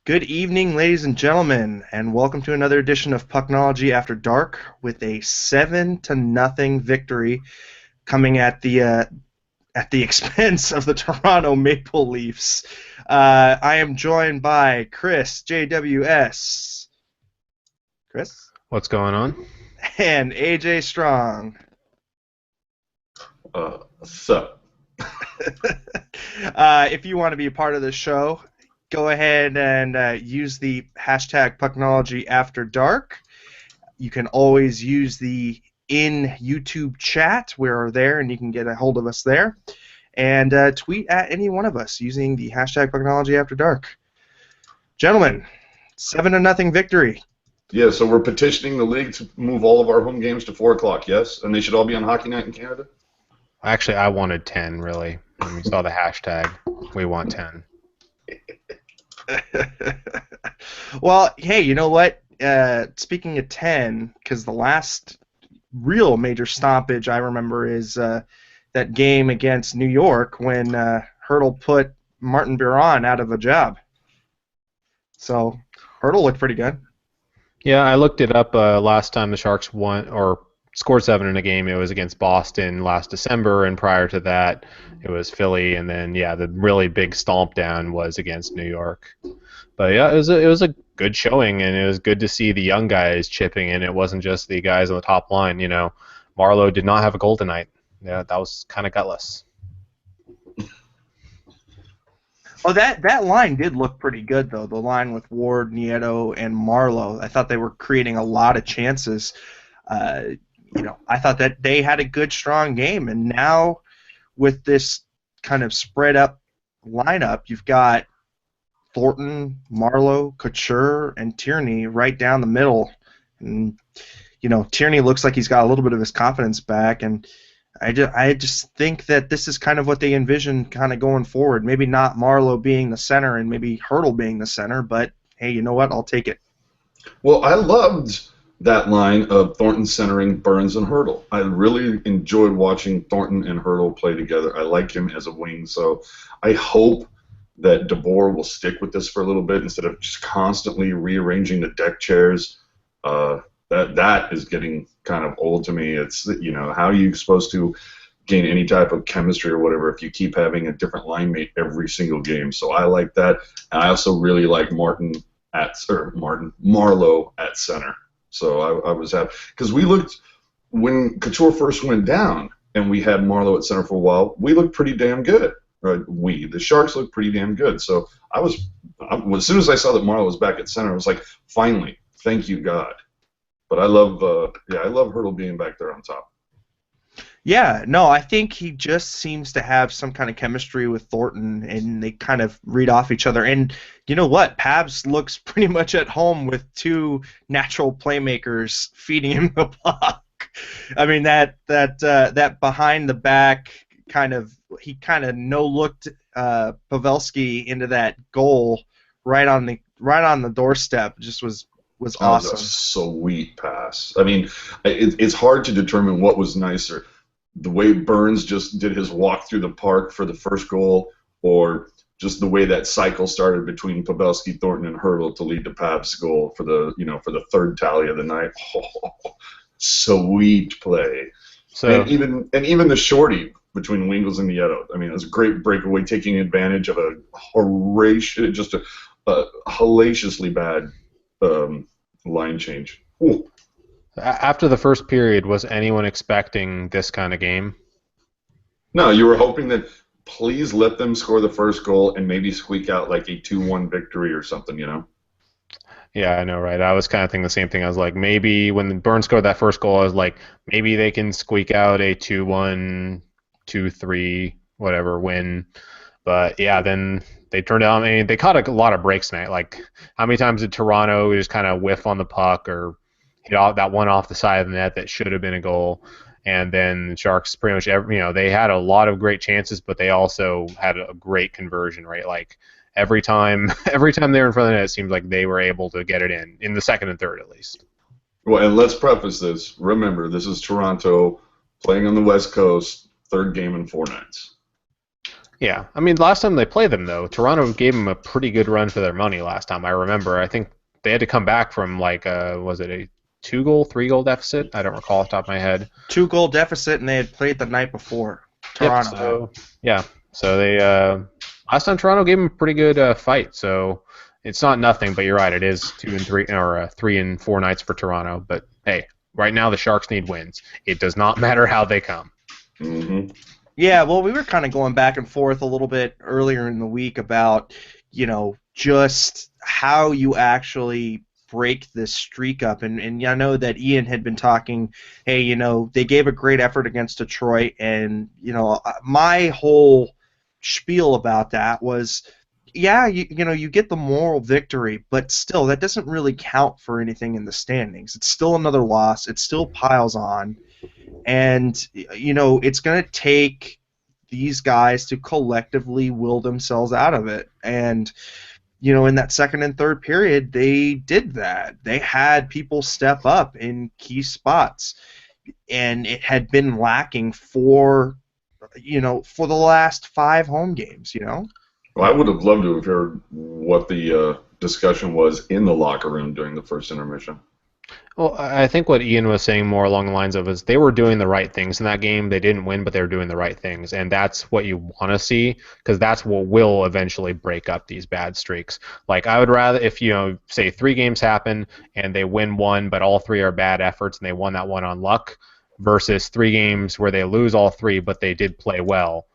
Good evening, ladies and gentlemen, and welcome to another edition of Pucknology After Dark with a 7-0 victory coming at the expense of the Toronto Maple Leafs. I am joined by Chris JWS, Chris, What's going on? and AJ Strong. So, If you want to be a part of the show, go ahead and use the hashtag Pucknology After Dark. You can always use the in YouTube chat. We're there, and you can get a hold of us there. And tweet at any one of us using the hashtag Pucknology After Dark. Gentlemen, 7-0 victory. yeah, so we're petitioning the league to move all of our home games to 4 o'clock, yes? And they should all be on Hockey Night in Canada? Actually, I wanted 10, really. When we saw the hashtag, we want 10. Well, hey, you know what? Speaking of 10, because the last real major stoppage I remember is that game against New York when Hertl put Martin Biron out of a job. So Hertl looked pretty good. Yeah, I looked it up last time the Sharks won or scored 7 in a game. It was against Boston last December, and prior to that, it was Philly, and then the really big stomp down was against New York. But yeah, it was a good showing, and it was good to see the young guys chipping in. It wasn't just the guys on the top line. Marleau did not have a goal tonight. Yeah, that was kind of gutless. Oh, that line did look pretty good, though. The line with Ward, Nieto, and Marleau. I thought they were creating a lot of chances. I thought that they had a good, strong game. And now with this kind of spread up lineup, you've got Thornton, Marleau, Couture, and Tierney right down the middle. And, Tierney looks like he's got a little bit of his confidence back. And I just think that this is kind of what they envision kind of going forward. Maybe not Marleau being the center and maybe Hertl being the center, but hey, you know what? I'll take it. Well, I loved that line of Thornton centering Burns and Hertl. I really enjoyed watching Thornton and Hertl play together. I like him as a wing, so I hope that DeBoer will stick with this for a little bit instead of just constantly rearranging the deck chairs. That is getting kind of old to me. It's, how are you supposed to gain any type of chemistry or whatever if you keep having a different line mate every single game? So I like that. And I also really like Marleau at center. So I was happy because we looked when Couture first went down and we had Marleau at center for a while. We looked pretty damn good. Right? The Sharks looked pretty damn good. So as soon as I saw that Marleau was back at center, I was like, finally, thank you God. But I love Hertl being back there on top. Yeah, no, I think he just seems to have some kind of chemistry with Thornton, and they kind of read off each other. And you know what? Pabs looks pretty much at home with two natural playmakers feeding him the puck. I mean that behind the back he kind of no-looked Pavelski into that goal right on the doorstep. Just was awesome. That was a sweet pass. I mean, it's hard to determine what was nicer, the way Burns just did his walk through the park for the first goal, or just the way that cycle started between Pavelski, Thornton, and Hertl to lead to Pab's goal for the third tally of the night. Oh, sweet play. So And even the shorty between Wingles and Nieto. I mean, it was a great breakaway, taking advantage of a hellaciously bad line change. Ooh. after the first period, was anyone expecting this kind of game? No, you were hoping that please let them score the first goal and maybe squeak out like a 2-1 victory or something, Yeah, I know, right? I was kind of thinking the same thing. I was like, maybe when Burns scored that first goal, I was like, maybe they can squeak out a 2-1, 2-3, whatever win. But yeah, then they turned out. I mean, they caught a lot of breaks tonight. Like, how many times did Toronto just kind of whiff on the puck or hit off that one off the side of the net that should have been a goal? And then the Sharks pretty much they had a lot of great chances, but they also had a great conversion rate. Like every time they were in front of the net, it seems like they were able to get it in the second and third at least. Well, and let's preface this. Remember, this is Toronto playing on the West Coast, third game in 4 nights. Yeah, I mean, last time they played them though, Toronto gave them a pretty good run for their money last time. I remember. I think they had to come back from like was it a 2-goal, 3-goal deficit? I don't recall off the top of my head. 2-goal deficit, and they had played the night before. Yep. Toronto. So yeah, so they last time Toronto gave them a pretty good fight. So it's not nothing, but you're right. It is 2 and 3 or 3 and 4 nights for Toronto. But hey, right now the Sharks need wins. It does not matter how they come. Mm-hmm. Yeah, well, we were kind of going back and forth a little bit earlier in the week about, just how you actually break this streak up. And I know that Ian had been talking, hey, they gave a great effort against Detroit. And, my whole spiel about that was, yeah, you get the moral victory, but still, that doesn't really count for anything in the standings. It's still another loss. It still piles on. And, it's going to take these guys to collectively will themselves out of it. And, in that second and third period, they did that. They had people step up in key spots. And it had been lacking for the last 5 home games, Well, I would have loved to have heard what the discussion was in the locker room during the first intermission. Well, I think what Ian was saying more along the lines of is they were doing the right things in that game. They didn't win, but they were doing the right things, and that's what you want to see because that's what will eventually break up these bad streaks. Like I would rather if say 3 games happen and they win 1, but all 3 are bad efforts and they won that one on luck, versus 3 games where they lose all 3 but they did play well.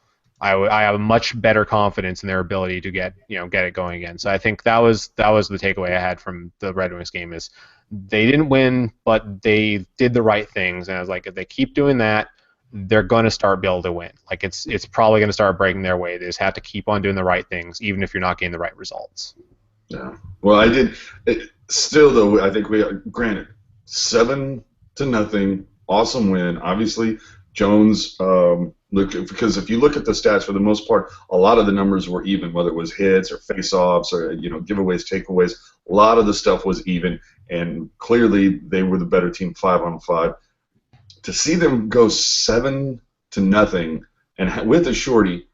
I have a much better confidence in their ability to get it going again. So I think that was the takeaway I had from the Red Wings game is they didn't win, but they did the right things. And I was like, if they keep doing that, they're going to start being able to win. Like it's probably going to start breaking their way. They just have to keep on doing the right things, even if you're not getting the right results. Yeah. Well, I did. Still, though, I think granted 7-0, awesome win. Obviously, Jones. Because if you look at the stats, for the most part, a lot of the numbers were even, whether it was hits or face-offs or giveaways, takeaways. A lot of the stuff was even, and clearly they were the better team 5-on-5. To see them go 7-0 and with a shorty,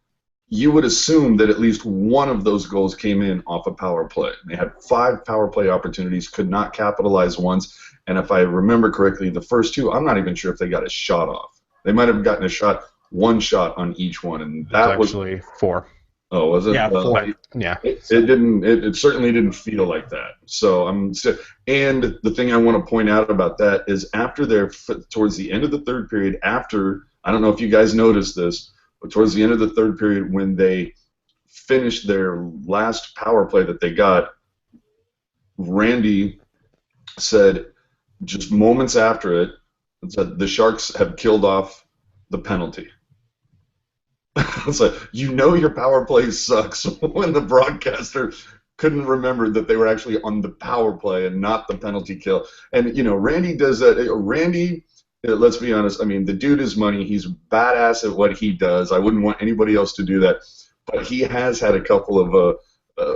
you would assume that at least one of those goals came in off a power play. They had 5 power play opportunities, could not capitalize once, and if I remember correctly, the first 2, I'm not even sure if they got a shot off. They might have gotten one shot on each one, and that was actually 4. Oh, was it? Yeah, 4. Yeah. It didn't. It certainly didn't feel like that. So and the thing I want to point out about that is towards the end of the third period, after I don't know if you guys noticed this, but towards the end of the third period when they finished their last power play that they got, Randy said just moments after it said the Sharks have killed off the penalty. It's like, your power play sucks when the broadcaster couldn't remember that they were actually on the power play and not the penalty kill. And, Randy does that. Randy, let's be honest, I mean, the dude is money. He's badass at what he does. I wouldn't want anybody else to do that. But he has had a couple of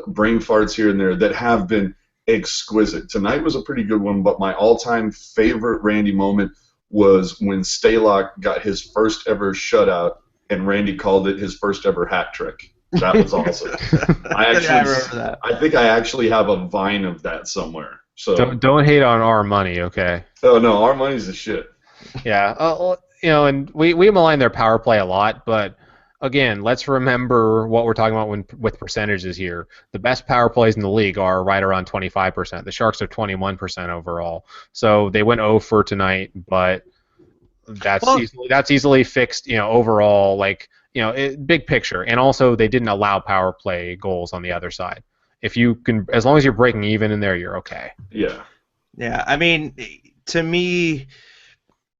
brain farts here and there that have been exquisite. Tonight was a pretty good one, but my all-time favorite Randy moment was when Stalock got his first ever shutout, and Randy called it his first ever hat trick. That was awesome. I remember that. I think I actually have a Vine of that somewhere. So Don't hate on our money, okay? Oh no, our money's the shit. Yeah, and we malign their power play a lot, but again, let's remember what we're talking about with percentages here. The best power plays in the league are right around 25%. The Sharks are 21% overall. So they went 0 for tonight, but that's easily fixed, overall, big picture. And also they didn't allow power play goals on the other side. If you can, as long as you're breaking even in there, you're okay. Yeah. Yeah, I mean, to me,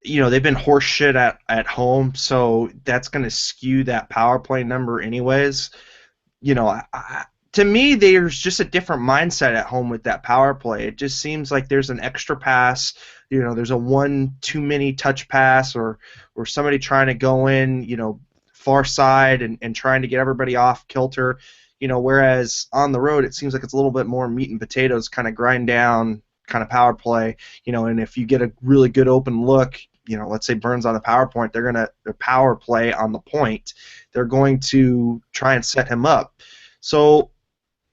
they've been horse shit at home, so that's going to skew that power play number anyways. To me, there's just a different mindset at home with that power play. It just seems like there's an extra pass, there's a one too many touch pass or somebody trying to go in, far side and trying to get everybody off kilter, whereas on the road it seems like it's a little bit more meat and potatoes, kind of grind down kind of power play, and if you get a really good open look, let's say Burns on the power play on the point, they're going to try and set him up. So,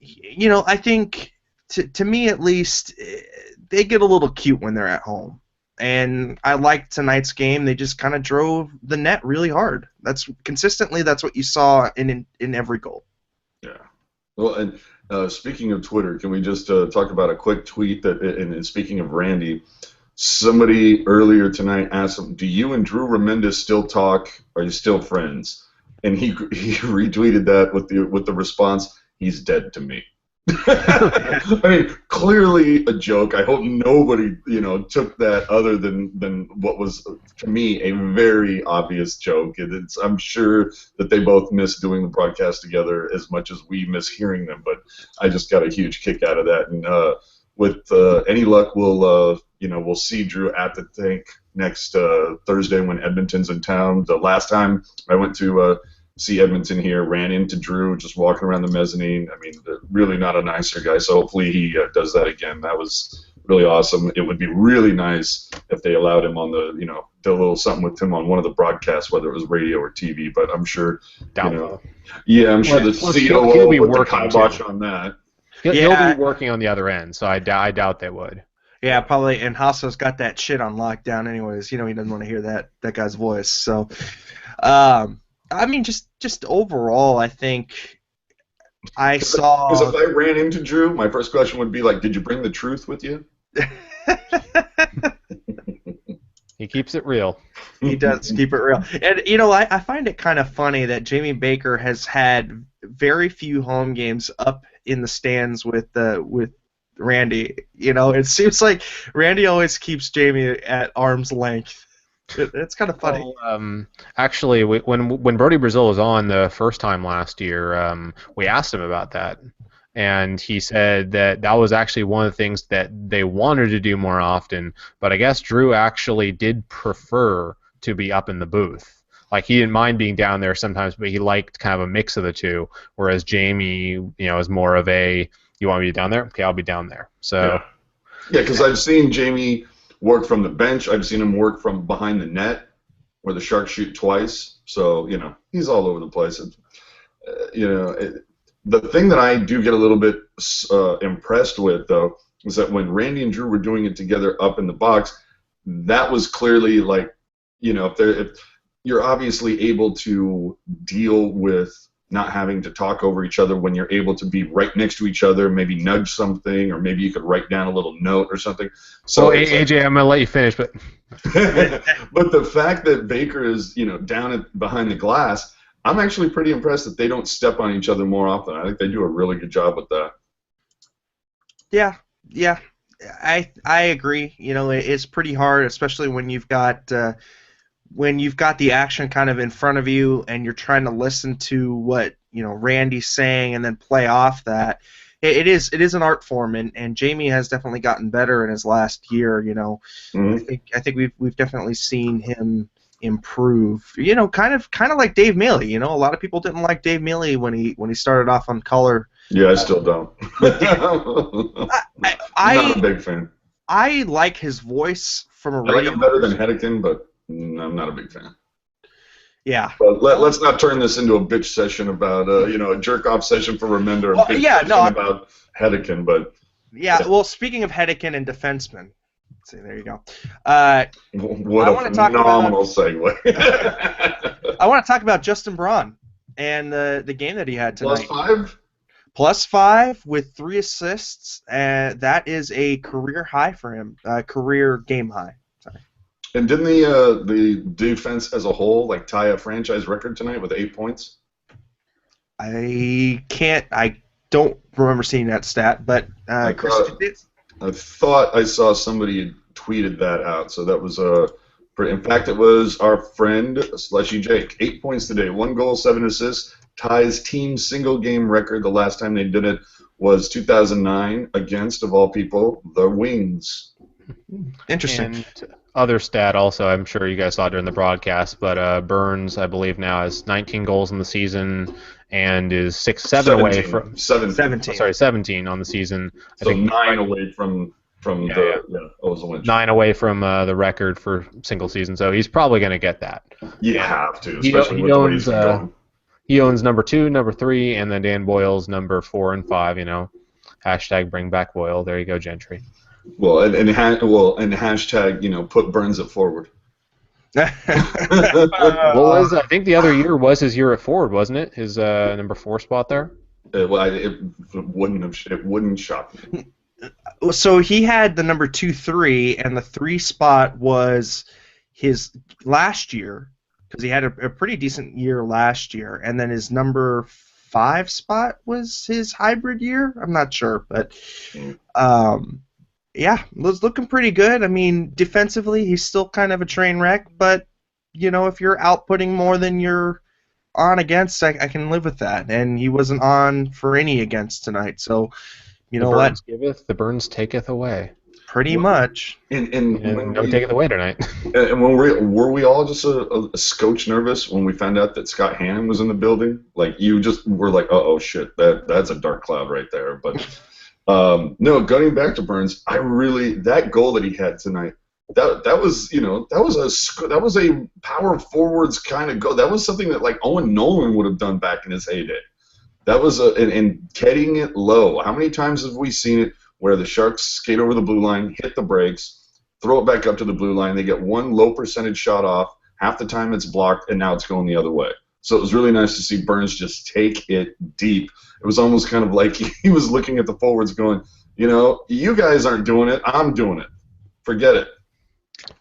I think to me at least, they get a little cute when they're at home. And I liked tonight's game. They just kind of drove the net really hard. That's what you saw in every goal. Yeah. Well, and speaking of Twitter, can we just talk about a quick tweet and speaking of Randy, somebody earlier tonight asked him, "Do you and Drew Remendez still talk? Are you still friends?" And he retweeted that with the response, "He's dead to me." I mean, clearly a joke. I hope nobody, took that other than what was, to me, a very obvious joke. I'm sure that they both miss doing the broadcast together as much as we miss hearing them, but I just got a huge kick out of that. And with any luck, we'll see Drew at the tank next Thursday when Edmonton's in town. The last time I went to see Edmonton here, ran into Drew just walking around the mezzanine. I mean, really not a nicer guy, so hopefully he does that again. That was really awesome. It would be really nice if they allowed him on did a little something with him on one of the broadcasts, whether it was radio or TV, but I'm sure, yeah, I'm sure the COO he'll be with the working kibosh on that. He'll be working on the other end, so I doubt they would. Yeah, probably, and Hasso's got that shit on lockdown anyways. He doesn't want to hear that guy's voice, so... I mean, just overall, I think I saw... Because if I ran into Drew, my first question would be like, "Did you bring the truth with you?" He keeps it real. He does keep it real. And, I find it kind of funny that Jamie Baker has had very few home games up in the stands with Randy. It seems like Randy always keeps Jamie at arm's length. It's kind of funny. Well, actually, when Brody Brazil was on the first time last year, we asked him about that, and he said that was actually one of the things that they wanted to do more often. But I guess Drew actually did prefer to be up in the booth. Like, he didn't mind being down there sometimes, but he liked kind of a mix of the two. Whereas Jamie, is more of a, "You want me to be down there? Okay, I'll be down there." So. Yeah, because I've seen Jamie work from the bench. I've seen him work from behind the net, where the Sharks shoot twice. So, he's all over the place. The thing that I do get a little bit impressed with, though, is that when Randy and Drew were doing it together up in the box, that was clearly like, if you're obviously able to deal with not having to talk over each other when you're able to be right next to each other, maybe nudge something, or maybe you could write down a little note or something. So AJ, I'm gonna let you finish, but but the fact that Baker is down behind the glass, I'm actually pretty impressed that they don't step on each other more often. I think they do a really good job with that. Yeah, I agree. It's pretty hard, especially when you've got the action kind of in front of you and you're trying to listen to what Randy's saying and then play off that. It is an art form, and Jamie has definitely gotten better in his last year. Mm-hmm. I think we've definitely seen him improve. Kind of like Dave Mealy. A lot of people didn't like Dave Mealy when he started off on color. Yeah, I still don't. I'm not a big fan. I like his voice from a radio. I like him better than Hedeken, but I'm not a big fan. Yeah. But let's not turn this into a bitch session about a jerk-off session for Remender and about Hedeken, but... Yeah, well, speaking of Hedeken and defensemen, let's see, there you go. What a phenomenal segue. I want to talk about Justin Braun and the game that he had tonight. +5? +5 with 3 assists, and that is a career high for him, career game high. Sorry. And didn't the defense as a whole tie a franchise record tonight with 8 points? I don't remember seeing that stat, but Chris did. I thought I saw somebody had tweeted that out, so that was in fact, it was our friend Slushy Jake. 8 points today, 1 goal, 7 assists. Ties team single game record. The last time they did it was 2009 against, of all people, the Wings. Interesting. And other stat also, I'm sure you guys saw during the broadcast, but Burns, I believe now, has 19 goals in the season and is 7 away from 17. 17 on the season. So 9 away from from Yeah. Oza Lynch. 9 away from the record for single season, so he's probably going to get that. You And have to, especially with the way he's been going. He owns number 2, number 3, and then Dan Boyle's number 4 and 5. Hashtag bring back Boyle. There you go, Gentry. Well, and hashtag put Burns at forward. I think the other year was his year at forward, wasn't it? His number 4 spot there. It wouldn't shock me. So he had the number 2-3, and the 3 spot was his last year because he had a pretty decent year last year, and then his number 5 spot was his hybrid year. I'm not sure, but yeah, it was looking pretty good. I mean, defensively, he's still kind of a train wreck, but if you're outputting more than you're on against, I can live with that. And he wasn't on for any against tonight, so you know what? The Burns giveth, the Burns taketh away. Pretty much. And don't take it away tonight. And were we all just a scotch nervous when we found out that Scott Hannon was in the building? Like, you just were like, oh shit, that's a dark cloud right there. But no, going back to Burns, that goal that he had tonight, that was a power forwards kind of goal. That was something that like Owen Nolan would have done back in his heyday. That was and getting it low. How many times have we seen it where the Sharks skate over the blue line, hit the brakes, throw it back up to the blue line, they get one low percentage shot off, half the time it's blocked, and now it's going the other way. So it was really nice to see Burns just take it deep. It was almost kind of like he was looking at the forwards going, you guys aren't doing it, I'm doing it. Forget it.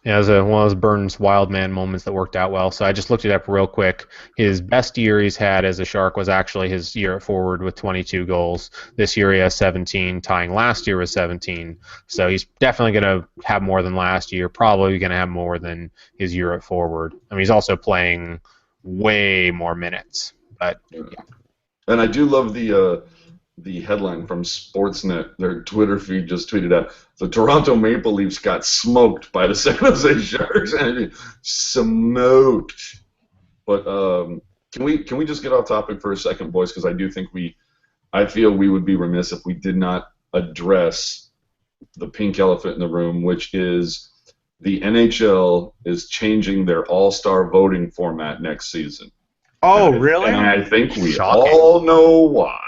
Yeah, it was one of those Burns wild man moments that worked out well. So I just looked it up real quick. His best year he's had as a Shark was actually his year at forward with 22 goals. This year he has 17, tying last year with 17. So he's definitely going to have more than last year, probably going to have more than his year at forward. I mean, he's also playing way more minutes. But yeah. And I do love the headline from Sportsnet. Their Twitter feed just tweeted out, the Toronto Maple Leafs got smoked by the San Jose Sharks. I mean, smoked. But can we just get off topic for a second, boys? Because I do think I feel we would be remiss if we did not address the pink elephant in the room, which is the NHL is changing their All-Star voting format next season. Oh, really? And I think we Shocking. all know why.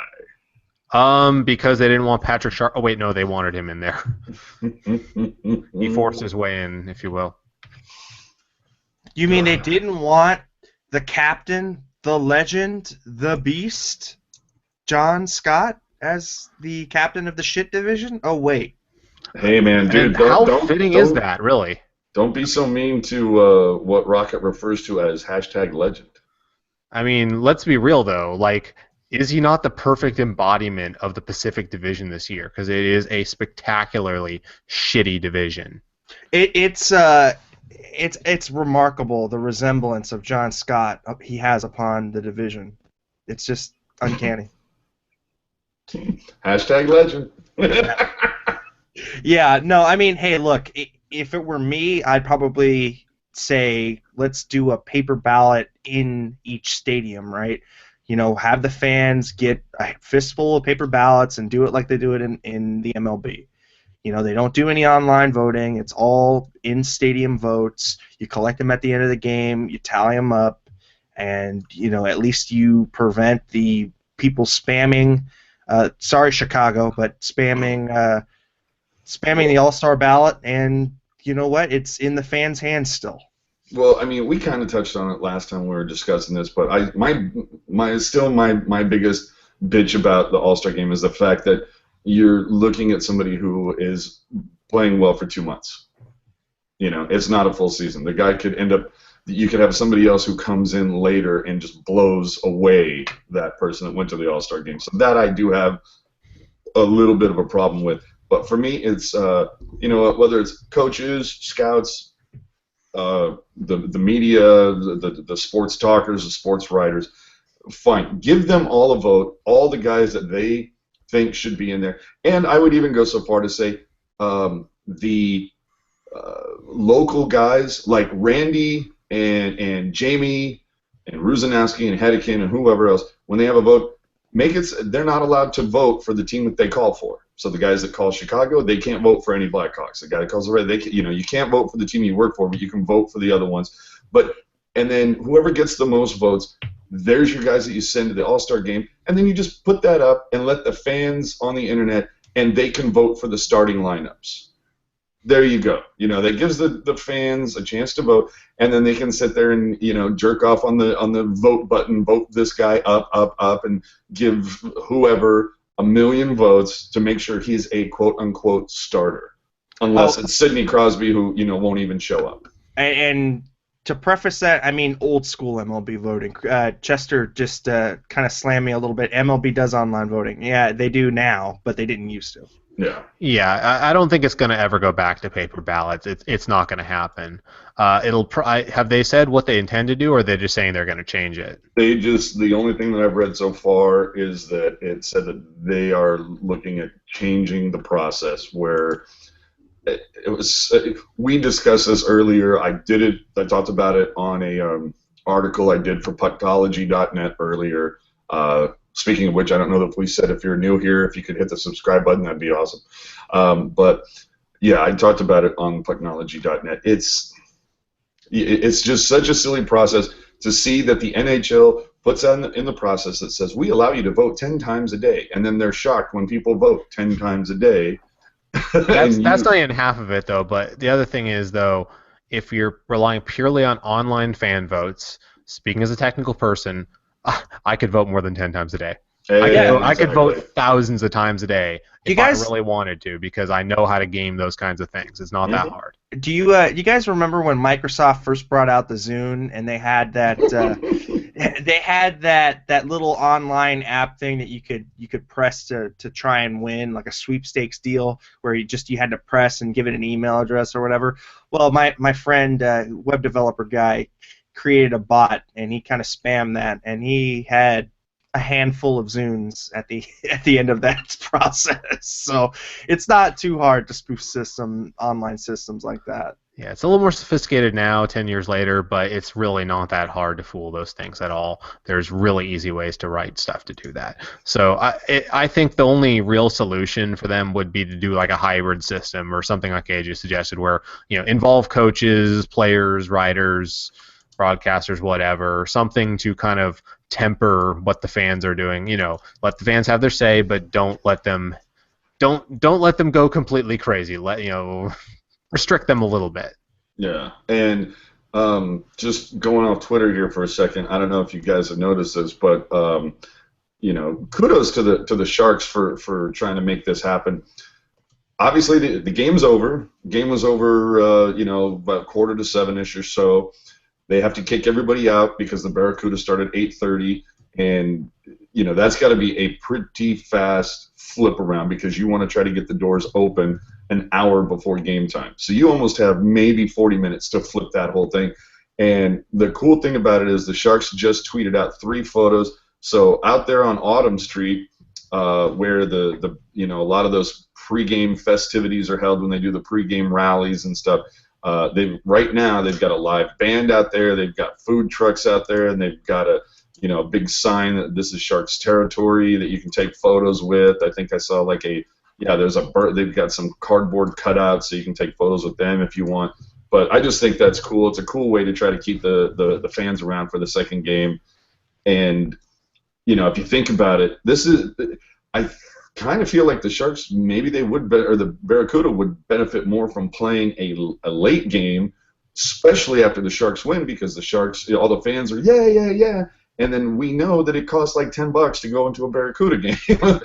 Because they didn't want Patrick Sharp. Oh wait, no, they wanted him in there. He forced his way in, if you will. You mean they didn't want the captain, the legend, the beast, John Scott, as the captain of the shit division? Oh wait. Hey man, dude, how fitting is that, really? Don't be so mean to what Rocket refers to as #legend. I mean, let's be real though. Like, is he not the perfect embodiment of the Pacific Division this year? Because it is a spectacularly shitty division. It's remarkable the resemblance of John Scott he has upon the division. It's just uncanny. #legend. Yeah, no, I mean, hey, look, if it were me, I'd probably say let's do a paper ballot in each stadium, right? Have the fans get a fistful of paper ballots and do it like they do it in the MLB. They don't do any online voting. It's all in-stadium votes. You collect them at the end of the game. You tally them up. And, at least you prevent the people spamming. Sorry, Chicago, but spamming the All-Star ballot. And you know what? It's in the fans' hands still. Well, I mean, we kind of touched on it last time we were discussing this, but my biggest bitch about the All-Star game is the fact that you're looking at somebody who is playing well for 2 months. It's not a full season. The guy could end up. You could have somebody else who comes in later and just blows away that person that went to the All-Star game. So that I do have a little bit of a problem with. But for me, it's whether it's coaches, scouts, the media, the sports talkers, the sports writers, fine. Give them all a vote, all the guys that they think should be in there. And I would even go so far to say the local guys like Randy and Jamie and Ruzanowski and Hedekin and whoever else, when they have a vote, make it. They're not allowed to vote for the team that they call for. So the guys that call Chicago, they can't vote for any Blackhawks. The guy that calls the Red, you can't vote for the team you work for, but you can vote for the other ones. And then whoever gets the most votes, there's your guys that you send to the All-Star game, and then you just put that up and let the fans on the internet, and they can vote for the starting lineups. There you go. That gives the fans a chance to vote, and then they can sit there and jerk off on the vote button, vote this guy up, and give whoever a million votes to make sure he's a quote unquote starter, unless it's Sidney Crosby who won't even show up. And to preface that, I mean old school MLB voting. Chester just kind of slammed me a little bit. MLB does online voting. Yeah, they do now, but they didn't used to. Yeah. I don't think it's going to ever go back to paper ballots. It's not going to happen. Have they said what they intend to do, or are they just saying they're going to change it? The only thing that I've read so far is that it said that they are looking at changing the process where it was. We discussed this earlier. I talked about it on a article I did for Pucknology.net earlier. Speaking of which, I don't know if we said if you're new here, if you could hit the subscribe button, that'd be awesome. But yeah, I talked about it on Pucknology.net. It's just such a silly process to see that the NHL puts on in the process that says we allow you to vote 10 times a day, and then they're shocked when people vote 10 times a day. That's not even half of it, though. But the other thing is, though, if you're relying purely on online fan votes, speaking as a technical person, I could vote more than 10 times a day. I could vote thousands of times a day if I really wanted to, because I know how to game those kinds of things. It's not that hard. Do you guys remember when Microsoft first brought out the Zune, and they had that that little online app thing that you could press to try and win, like a sweepstakes deal where you had to press and give it an email address or whatever? Well, my friend, web developer guy, created a bot, and he kind of spammed that, and he had a handful of Zunes at the end of that process. So it's not too hard to spoof online systems like that. Yeah, it's a little more sophisticated now, 10 years later, but it's really not that hard to fool those things at all. There's really easy ways to write stuff to do that. So I think the only real solution for them would be to do like a hybrid system or something like AJ suggested, where involve coaches, players, writers, broadcasters, whatever, something to kind of temper what the fans are doing. Let the fans have their say, but don't let them go completely crazy. Restrict them a little bit. Yeah, and just going off Twitter here for a second, I don't know if you guys have noticed this, but kudos to the Sharks for trying to make this happen. Obviously, the game's over. The game was over, about 6:45-ish or so. They have to kick everybody out because the Barracuda started 8:30, and that's got to be a pretty fast flip around because you want to try to get the doors open an hour before game time. So you almost have maybe 40 minutes to flip that whole thing. And the cool thing about it is the Sharks just tweeted out 3 photos. So out there on Autumn Street, where a lot of those pregame festivities are held when they do the pregame rallies and stuff. Right now they've got a live band out there. They've got food trucks out there, and they've got a big sign that this is Sharks territory that you can take photos with. I think I saw there's a bird. They've got some cardboard cutouts so you can take photos with them if you want. But I just think that's cool. It's a cool way to try to keep the fans around for the second game. And if you think about it, I kind of feel like the Sharks, maybe they would, or the Barracuda would benefit more from playing a late game, especially after the Sharks win, because the Sharks, all the fans are yeah, and then we know that it costs like $10 to go into a Barracuda game,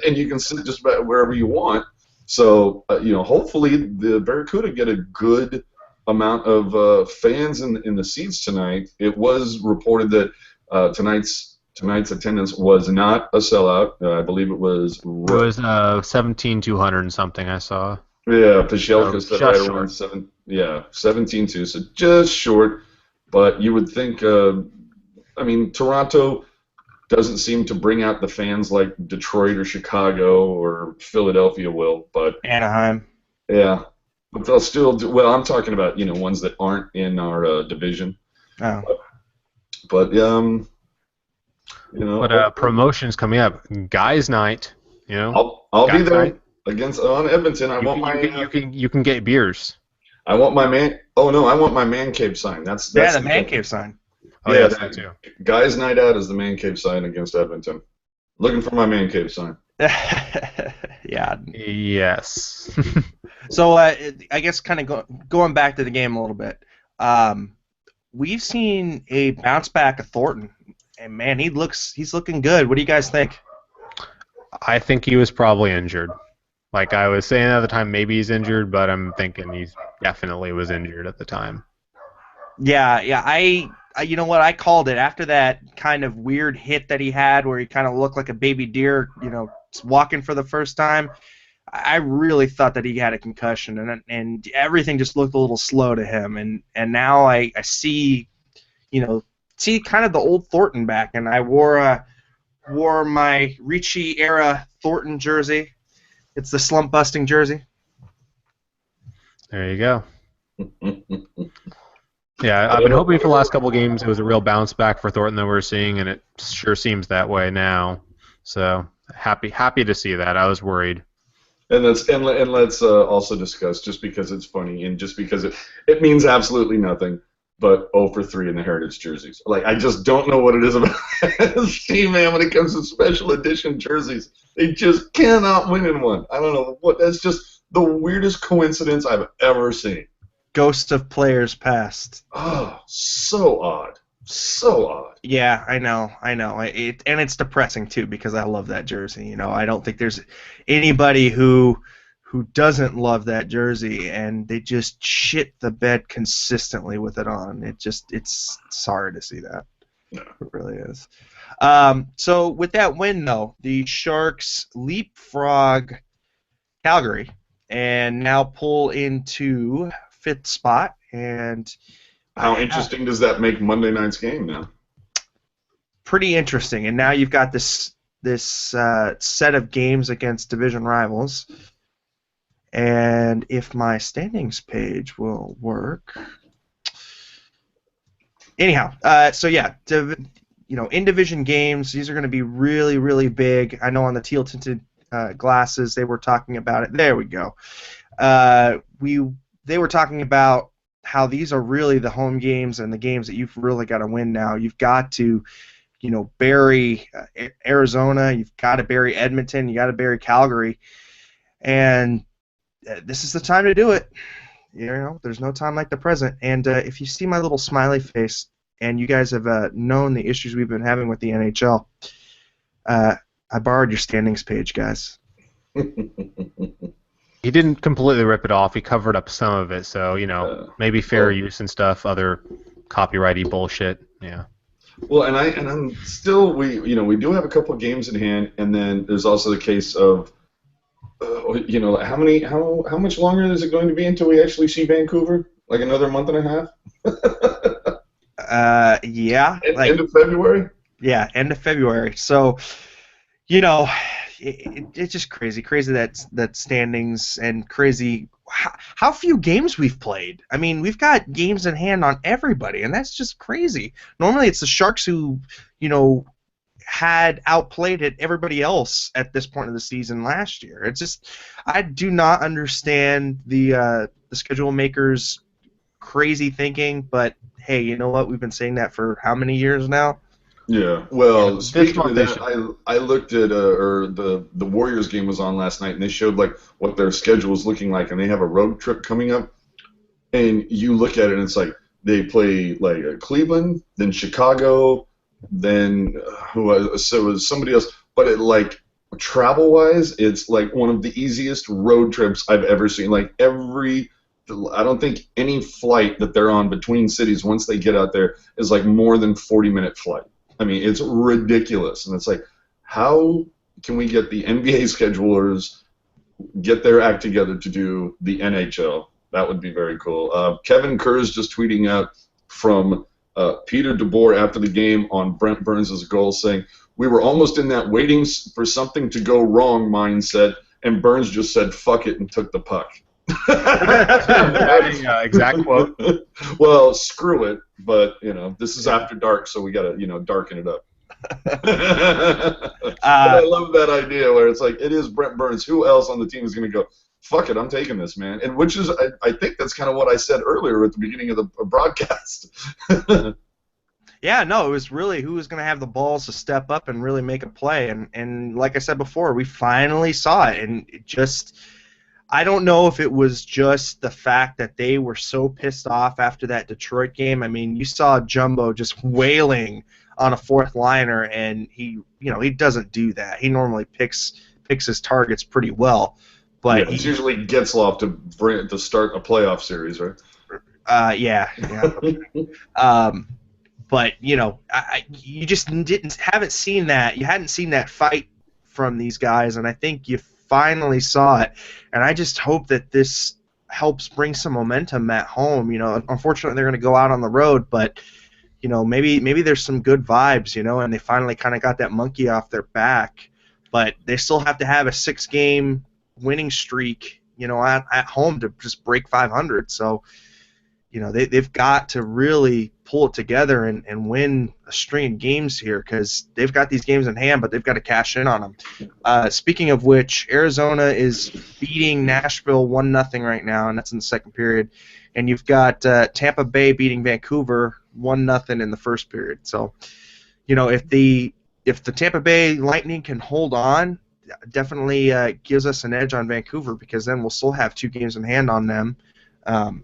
and you can sit just about wherever you want. So hopefully the Barracuda get a good amount of fans in the seats tonight. It was reported that tonight's attendance was not a sellout. I believe it was. It was 17,200 and something. I saw. Yeah, Pashelka said right around 17,200, so just short. But you would think. Toronto doesn't seem to bring out the fans like Detroit or Chicago or Philadelphia will, but Anaheim. Yeah, but they'll still do. Well, I'm talking about ones that aren't in our division. Oh. But You know, But promotions coming up, guys' night. You know, I'll be guys' there night. against on Edmonton. You can get beers. I want my man. Oh no, I want my man cave sign. That's Yeah, the the man thing. cave sign. Oh Yeah, yes, that too. guys' night out is the man cave sign against Edmonton. Looking for my man cave sign. Yeah. Yes. So I guess kind of going back to the game a little bit. We've seen a bounce back of Thornton, and man, he's looking good. What do you guys think? I think he was probably injured. Like I was saying at the time, maybe he's injured, but I'm thinking he definitely was injured at the time. Yeah. I you know what, I called it after that kind of weird hit that he had where he kind of looked like a baby deer, walking for the first time. I really thought that he had a concussion, and everything just looked a little slow to him. And now I see, see kind of the old Thornton back, and I wore my Ricci era Thornton jersey. It's the slump busting jersey. There you go. Yeah, I've been hoping for the last couple of games it was a real bounce back for Thornton that we're seeing, and it sure seems that way now. So happy to see that. I was worried. And let's also discuss, just because it's funny and just because it means absolutely nothing, but 0 for 3 in the Heritage jerseys. Like, I just don't know what it is about this team, man, when it comes to special edition jerseys. They just cannot win in one. I don't know what. That's just the weirdest coincidence I've ever seen. Ghost of players past. Oh, so odd. So odd. Yeah, I know. And it's depressing too because I love that jersey. I don't think there's anybody who doesn't love that jersey, and they just shit the bed consistently with it on. It's sorry to see that. No. It really is. So with that win though, the Sharks leapfrog Calgary and now pull into 5th spot. And how interesting does that make Monday night's game now? Pretty interesting. And now you've got this set of games against division rivals. And if my standings page will work, anyhow, so yeah, in division games, these are going to be really, really big. I know on the teal tinted glasses they were talking about it. There we go. They were talking about how these are really the home games and the games that you've really got to win now. You've got to, bury Arizona. You've got to bury Edmonton. You got to bury Calgary, and this is the time to do it. There's no time like the present. And if you see my little smiley face, and you guys have known the issues we've been having with the NHL, I borrowed your standings page, guys. He didn't completely rip it off. He covered up some of it, so maybe fair use and stuff, other copyrighty bullshit. Yeah. Well, and I'm still we do have a couple of games in hand, and then there's also the case of how much longer is it going to be until we actually see Vancouver? Like another month and a half? Yeah. End of February. Yeah, end of February. So, it's just crazy that standings, and crazy how few games we've played. I mean, we've got games in hand on everybody, and that's just crazy. Normally, it's the Sharks who, had outplayed everybody else at this point of the season last year. It's just, I do not understand the schedule makers' crazy thinking, but hey, you know what? We've been saying that for how many years now? Yeah. Well, speaking of that, I looked at the Warriors game was on last night, and they showed like what their schedule is looking like, and they have a road trip coming up. And you look at it, and it's like they play like Cleveland, then Chicago, then so it was somebody else. But it like travel-wise, it's like one of the easiest road trips I've ever seen. Like I don't think any flight that they're on between cities once they get out there is like more than 40-minute flight. I mean, it's ridiculous, and it's like, how can we get the NBA schedulers get their act together to do the NHL? That would be very cool. Kevin Kerr is just tweeting out from Peter DeBoer after the game on Brent Burns' goal, saying, "We were almost in that waiting for something to go wrong mindset, and Burns just said fuck it and took the puck." Exact quote. Well, screw it, but this is after dark, so we gotta darken it up. But I love that idea where it's like, it is Brent Burns. Who else on the team is going to go, fuck it, I'm taking this, man? And which is, I think that's kind of what I said earlier at the beginning of the broadcast. Yeah, no, it was really who was going to have the balls to step up and really make a play. And like I said before, we finally saw it. And it just, I don't know if it was just the fact that they were so pissed off after that Detroit game. I mean, you saw Jumbo just wailing on a fourth liner, and he doesn't do that. He normally picks his targets pretty well. But yeah, it's usually Getzloff to start a playoff series, right? Yeah. But you just haven't seen that. You hadn't seen that fight from these guys, and I think you finally saw it. And I just hope that this helps bring some momentum at home. Unfortunately, they're going to go out on the road, but maybe there's some good vibes. And they finally kind of got that monkey off their back. But they still have to have a 6-game winning streak, at home to just break 500. So. They've got to really pull it together and win a string of games here because they've got these games in hand, but they've got to cash in on them. Speaking of which, Arizona is beating Nashville 1-0 right now, and that's in the second period. And you've got Tampa Bay beating Vancouver 1-0 in the first period. So, if the Tampa Bay Lightning can hold on, definitely gives us an edge on Vancouver because then we'll still have 2 games in hand on them.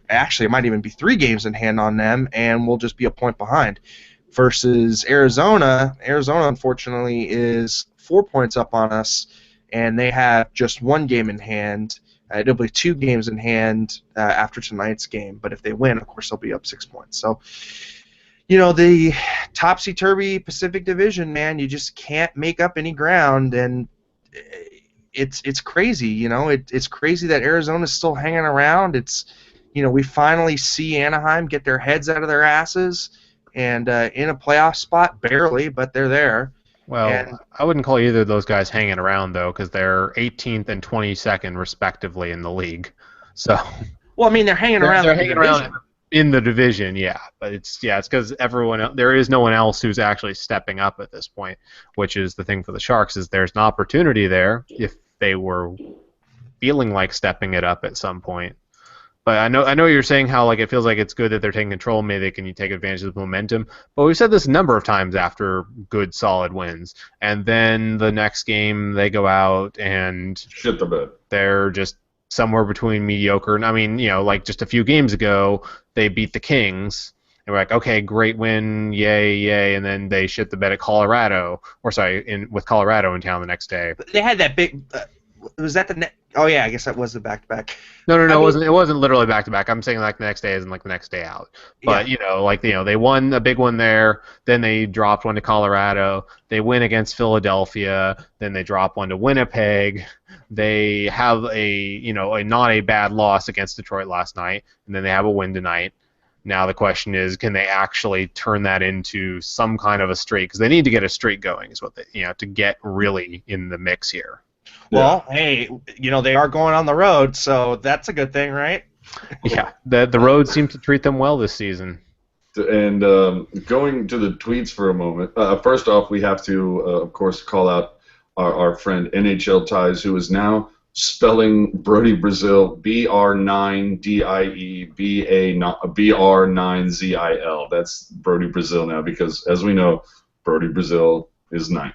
Actually, it might even be 3 games in hand on them, and we'll just be a point behind. Versus Arizona, unfortunately, is 4 points up on us, and they have just 1 game in hand. It'll be 2 games in hand after tonight's game, but if they win, of course, they'll be up 6 points. So, the topsy-turvy Pacific Division, man, you just can't make up any ground, and it's crazy. It's crazy that Arizona's still hanging around. We finally see Anaheim get their heads out of their asses and in a playoff spot, barely, but they're there. Well, I wouldn't call either of those guys hanging around, though, because they're 18th and 22nd, respectively, in the league. So. Well, I mean, they're hanging around. They're hanging around in the division, yeah. But it's because there is no one else who's actually stepping up at this point, which is the thing for the Sharks is there's an opportunity there if they were feeling like stepping it up at some point. But I know you're saying how it feels like it's good that they're taking control. Maybe they can take advantage of the momentum. But we've said this a number of times after good, solid wins, and then the next game they go out and shit the bed. They're just somewhere between mediocre. And I mean, just a few games ago they beat the Kings, and we're like, okay, great win, yay, and then they shit the bed at Colorado, with Colorado in town the next day. They had that big. Was that the net? Oh yeah, I guess that was the back-to-back. No, it wasn't literally back-to-back. I'm saying the next day isn't the next day out. But they won a big one there. Then they dropped one to Colorado. They win against Philadelphia. Then they drop one to Winnipeg. They have a not a bad loss against Detroit last night, and then they have a win tonight. Now the question is, can they actually turn that into some kind of a streak? Because they need to get a streak going, is what to get really in the mix here. Well, hey, they are going on the road, so that's a good thing, right? Yeah, the road seems to treat them well this season. And going to the tweets for a moment, first off, we have to, of course, call out our friend NHL Ties, who is now spelling Brody Brazil BR9DIE BR9ZIL. That's Brody Brazil now because, as we know, Brody Brazil is 9th.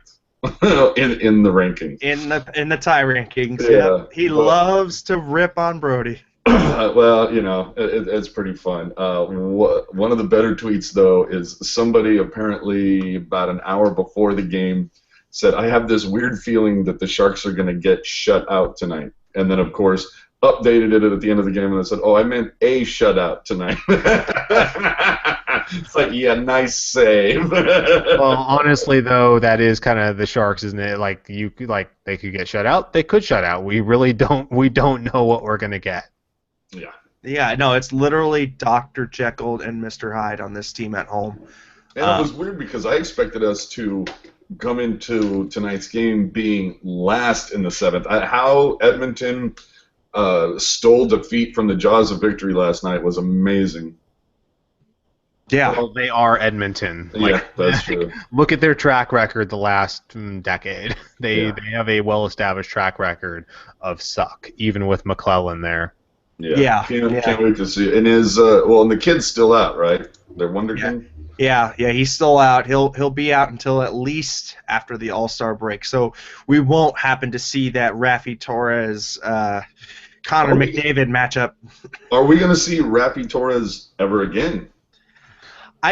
in the rankings. In the tie rankings. Yeah. He loves to rip on Brody. Well, it's pretty fun. One of the better tweets, though, is somebody apparently about an hour before the game said, I have this weird feeling that the Sharks are going to get shut out tonight. And then, of course, updated it at the end of the game and said, I meant a shutout tonight. It's like, yeah, nice save. Well, honestly, though, that is kind of the Sharks, isn't it? They could get shut out. They could shut out. We really don't. We don't know what we're gonna get. Yeah. Yeah. No, it's literally Dr. Jekyll and Mr. Hyde on this team at home. And it was weird because I expected us to come into tonight's game being last in the 7th. How Edmonton stole defeat from the jaws of victory last night was amazing. Yeah. Well, they are Edmonton. Yeah, that's true. Look at their track record the last decade. They Yeah. they have a well-established track record of suck, even with McClellan there. Yeah. Can't wait to see it. And and the kid's still out, right? Their Wonderkin. Yeah, he's still out. He'll be out until at least after the All-Star break. So we won't happen to see that Rafi Torres Connor McDavid matchup. Are we going to see Rafi Torres ever again?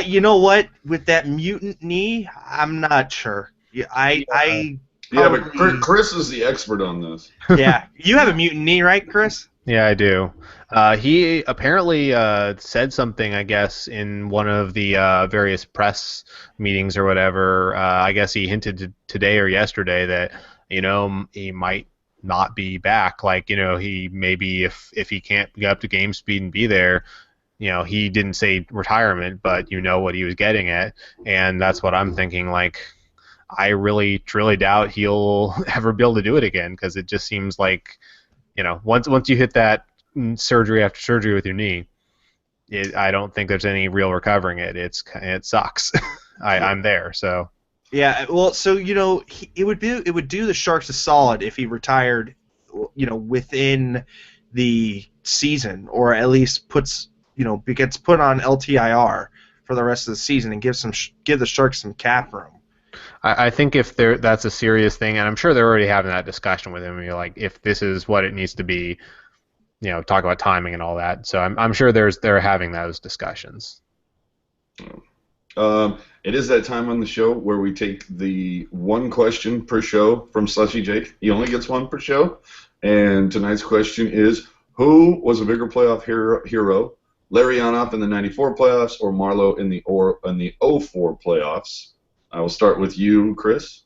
You know what? With that mutant knee, I'm not sure. But Chris is the expert on this. Yeah, you have a mutant knee, right, Chris? Yeah, I do. He apparently said something, I guess, in one of the various press meetings or whatever. I guess he hinted today or yesterday that, he might not be back. Like, he maybe if he can't get up to game speed and be there, he didn't say retirement, but what he was getting at. And that's what I'm thinking. Like, I really, truly doubt he'll ever be able to do it again, because it just seems like, once you hit that surgery after surgery with your knee, I don't think there's any real recovering it. It sucks. I'm there, so. Yeah, well, so it would do the Sharks a solid if he retired, within the season, or at least gets put on LTIR for the rest of the season and give the Sharks some cap room. I think if that's a serious thing, and I'm sure they're already having that discussion with him. Like, if this is what it needs to be, talk about timing and all that. So I'm sure they're having those discussions. It is that time on the show where we take the one question per show from Slushy Jake. He only gets one per show, and tonight's question is: who was a bigger playoff hero, Larionov in the '94 playoffs or Marleau in the '04 playoffs? I will start with you, Chris.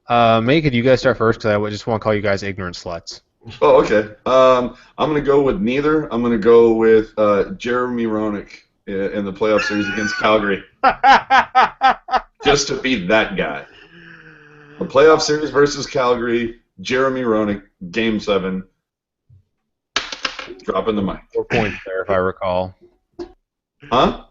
May, could you guys start first? Because I just want to call you guys ignorant sluts. Oh, okay. I'm going to go with neither. I'm going to go with Jeremy Roenick in the playoff series against Calgary. Just to be that guy. The playoff series versus Calgary, Jeremy Roenick, Game 7. Dropping the mic. 4 points there, if I recall. Huh?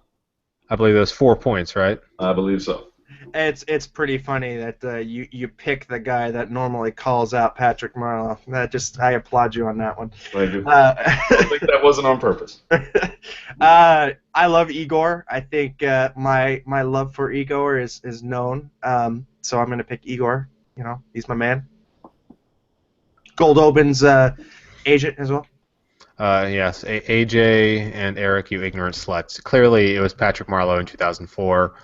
I believe those 4 points, right? I believe so. It's pretty funny that you pick the guy that normally calls out Patrick Marleau. I applaud you on that one. Thank you. I think that wasn't on purpose. I love Igor. I think my love for Igor is known. So I'm gonna pick Igor. He's my man. Goldobin's agent as well. Yes, AJ and Eric, you ignorant sluts. Clearly, it was Patrick Marleau in 2004.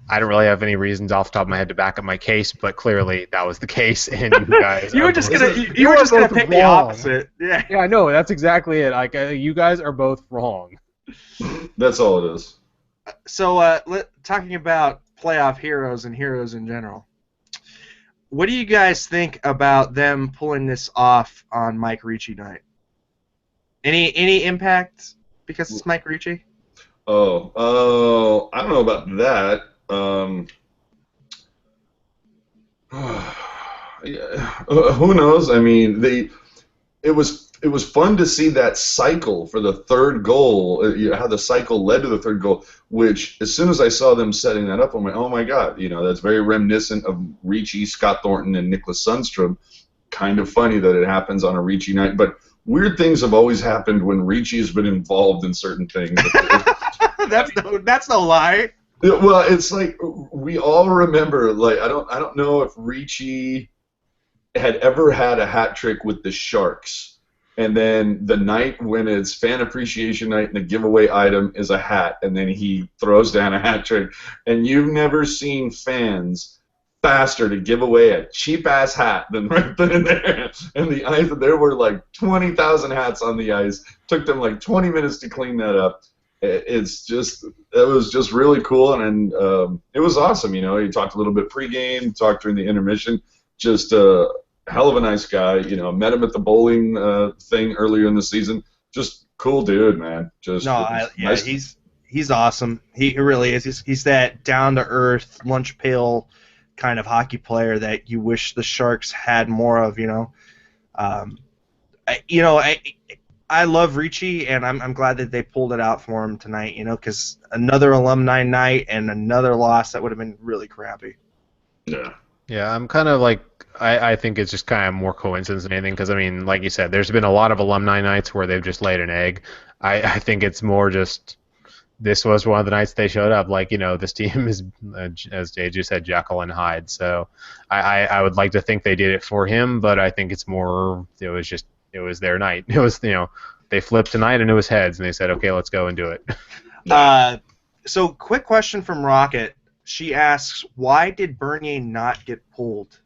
I don't really have any reasons off the top of my head to back up my case, but clearly that was the case, and you guys. you were just gonna pick the opposite. Yeah. Yeah, I know. That's exactly it. Like, you guys are both wrong. That's all it is. So, talking about playoff heroes and heroes in general, what do you guys think about them pulling this off on Mike Ricci night? Any impact because it's Mike Ricci? Oh, I don't know about that. Who knows? I mean, it was fun to see that cycle for the third goal. How the cycle led to the third goal. Which, as soon as I saw them setting that up, I'm like, oh my god, that's very reminiscent of Ricci, Scott Thornton, and Nicklas Sundstrom. Kind of funny that it happens on a Ricci night, but weird things have always happened when Ricci has been involved in certain things. That's no lie. Well, it's like we all remember. Like, I don't know if Ricci had ever had a hat trick with the Sharks, and then the night when it's fan appreciation night and the giveaway item is a hat, and then he throws down a hat trick, and you've never seen fans faster to give away a cheap-ass hat than right then and there. And the ice, there were like 20,000 hats on the ice. Took them like 20 minutes to clean that up. It was just really cool, and it was awesome. He talked a little bit pregame, talked during the intermission. Just a hell of a nice guy. Met him at the bowling thing earlier in the season. Just cool dude, man. Nice. He's awesome. He really is. He's that down-to-earth, lunch pail kind of hockey player that you wish the Sharks had more of. I love Ricci, and I'm glad that they pulled it out for him tonight. Because another alumni night and another loss that would have been really crappy. Yeah. Yeah, I'm kind of like I think it's just kind of more coincidence than anything because I mean, like you said, there's been a lot of alumni nights where they've just laid an egg. I think it's more just this was one of the nights they showed up. Like this team is as JJ said, Jekyll and Hyde. So I would like to think they did it for him, but I think it's more it was their night. It was they flipped tonight and it was heads and they said okay let's go and do it. So quick question from Rocket. She asks, why did Bernier not get pulled?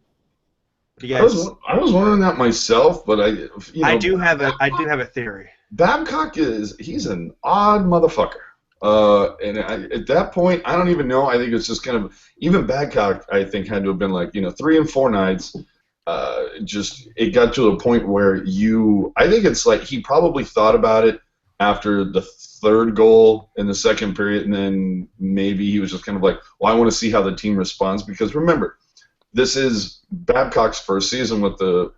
You guys, I was wondering that myself, but I do have a theory. Babcock he's an odd motherfucker. At that point, I don't even know. I think it's just kind of even Babcock. I think had to have been like 3 and 4 nights. Just it got to a point where I think it's like he probably thought about it after the third goal in the second period, and then maybe he was just kind of like, well, I want to see how the team responds because remember, this is Babcock's first season with the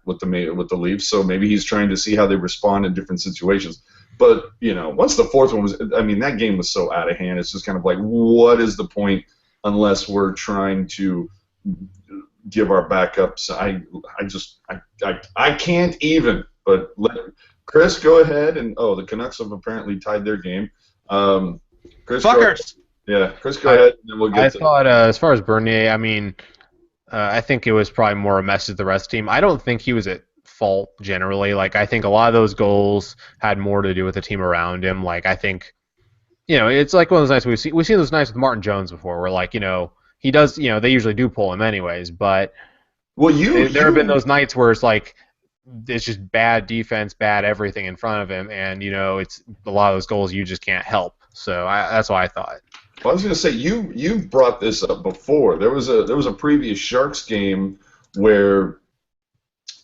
Leafs, so maybe he's trying to see how they respond in different situations. But once the fourth one was, I mean, that game was so out of hand. It's just kind of like, what is the point unless we're trying to give our backups? I can't even. But Chris, go ahead and the Canucks have apparently tied their game. Chris, Fuckers. Chris, go ahead, and then we'll get. I thought as far as Bernier, I mean. I think it was probably more a message to the rest of the team. I don't think he was at fault generally. Like I think a lot of those goals had more to do with the team around him. Like I think, it's like one of those nights we've seen those nights with Martin Jones before, where like he does, they usually do pull him anyways. But there have been those nights where it's like it's just bad defense, bad everything in front of him, and it's a lot of those goals you just can't help. So that's what I thought. Well, I was going to say you've brought this up before. There was a previous Sharks game where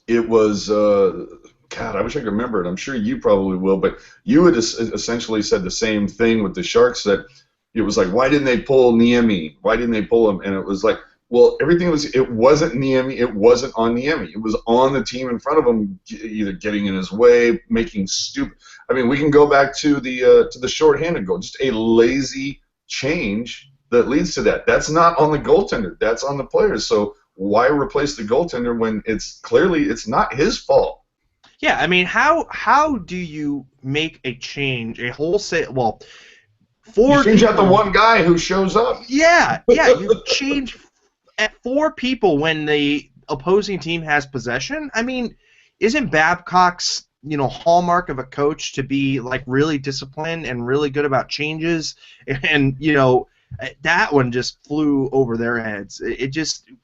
it was God. I wish I could remember it. I'm sure you probably will, but you had essentially said the same thing with the Sharks that it was like, why didn't they pull Niemi? Why didn't they pull him? And it was like, well, it wasn't Niemi. It wasn't on Niemi. It was on the team in front of him, either getting in his way, making stupid. I mean, we can go back to the shorthanded goal, just a lazy change that leads to that. That's not on the goaltender. That's on the players. So why replace the goaltender when it's not his fault? Yeah, I mean, how do you make a change, a wholesale? Well, you change out the one guy who shows up. Yeah, you change at 4 people when the opposing team has possession. I mean, isn't Babcock's hallmark of a coach to be like really disciplined and really good about changes, and that one just flew over their heads. It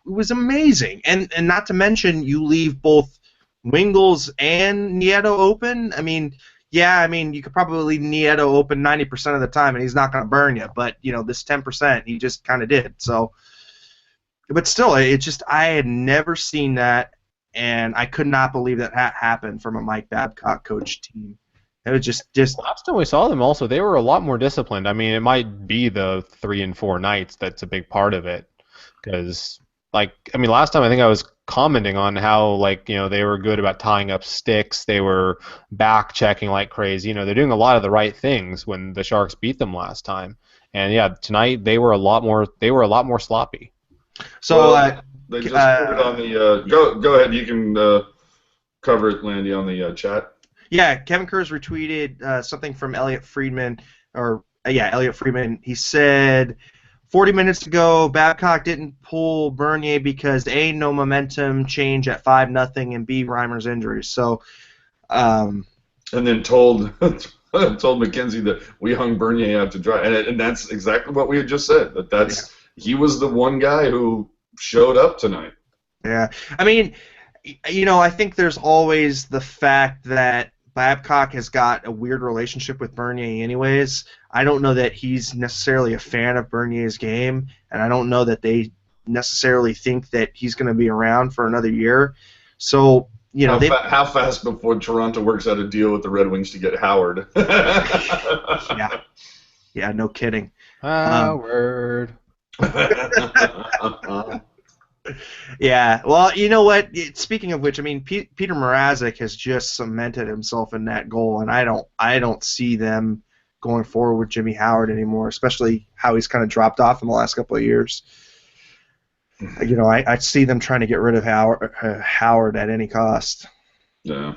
was amazing, and not to mention you leave both Wingles and Nieto open. I mean, you could probably leave Nieto open 90% of the time and he's not going to burn you, but this 10% he just kind of did. So, but still, it's just I had never seen that. And I could not believe that happened from a Mike Babcock coach team. It was just last time we saw them also, they were a lot more disciplined. I mean, it might be the 3 and 4 nights that's a big part of it. Because, last time I think I was commenting on how, they were good about tying up sticks. They were back checking like crazy. They're doing a lot of the right things when the Sharks beat them last time. And yeah, tonight they were a lot more sloppy. So. They just put it on the go ahead. You can cover it, Landy, on the chat. Yeah, Kevin Kerr's retweeted something from Elliot Friedman, Elliot Friedman. He said 40 minutes ago, Babcock didn't pull Bernier because A, no momentum change at 5-0, and B, Reimer's injuries. So, and then told McKenzie that we hung Bernier out to dry, and that's exactly what we had just said. He was the one guy who showed up tonight. Yeah. I mean, I think there's always the fact that Babcock has got a weird relationship with Bernier anyways. I don't know that he's necessarily a fan of Bernier's game, and I don't know that they necessarily think that he's going to be around for another year. So, how fast before Toronto works out a deal with the Red Wings to get Howard? Yeah, no kidding. Howard. Yeah, well, you know what? Speaking of which, I mean, Peter Mrazek has just cemented himself in that goal, and I don't see them going forward with Jimmy Howard anymore, especially how he's kind of dropped off in the last couple of years. I see them trying to get rid of Howard at any cost. Yeah.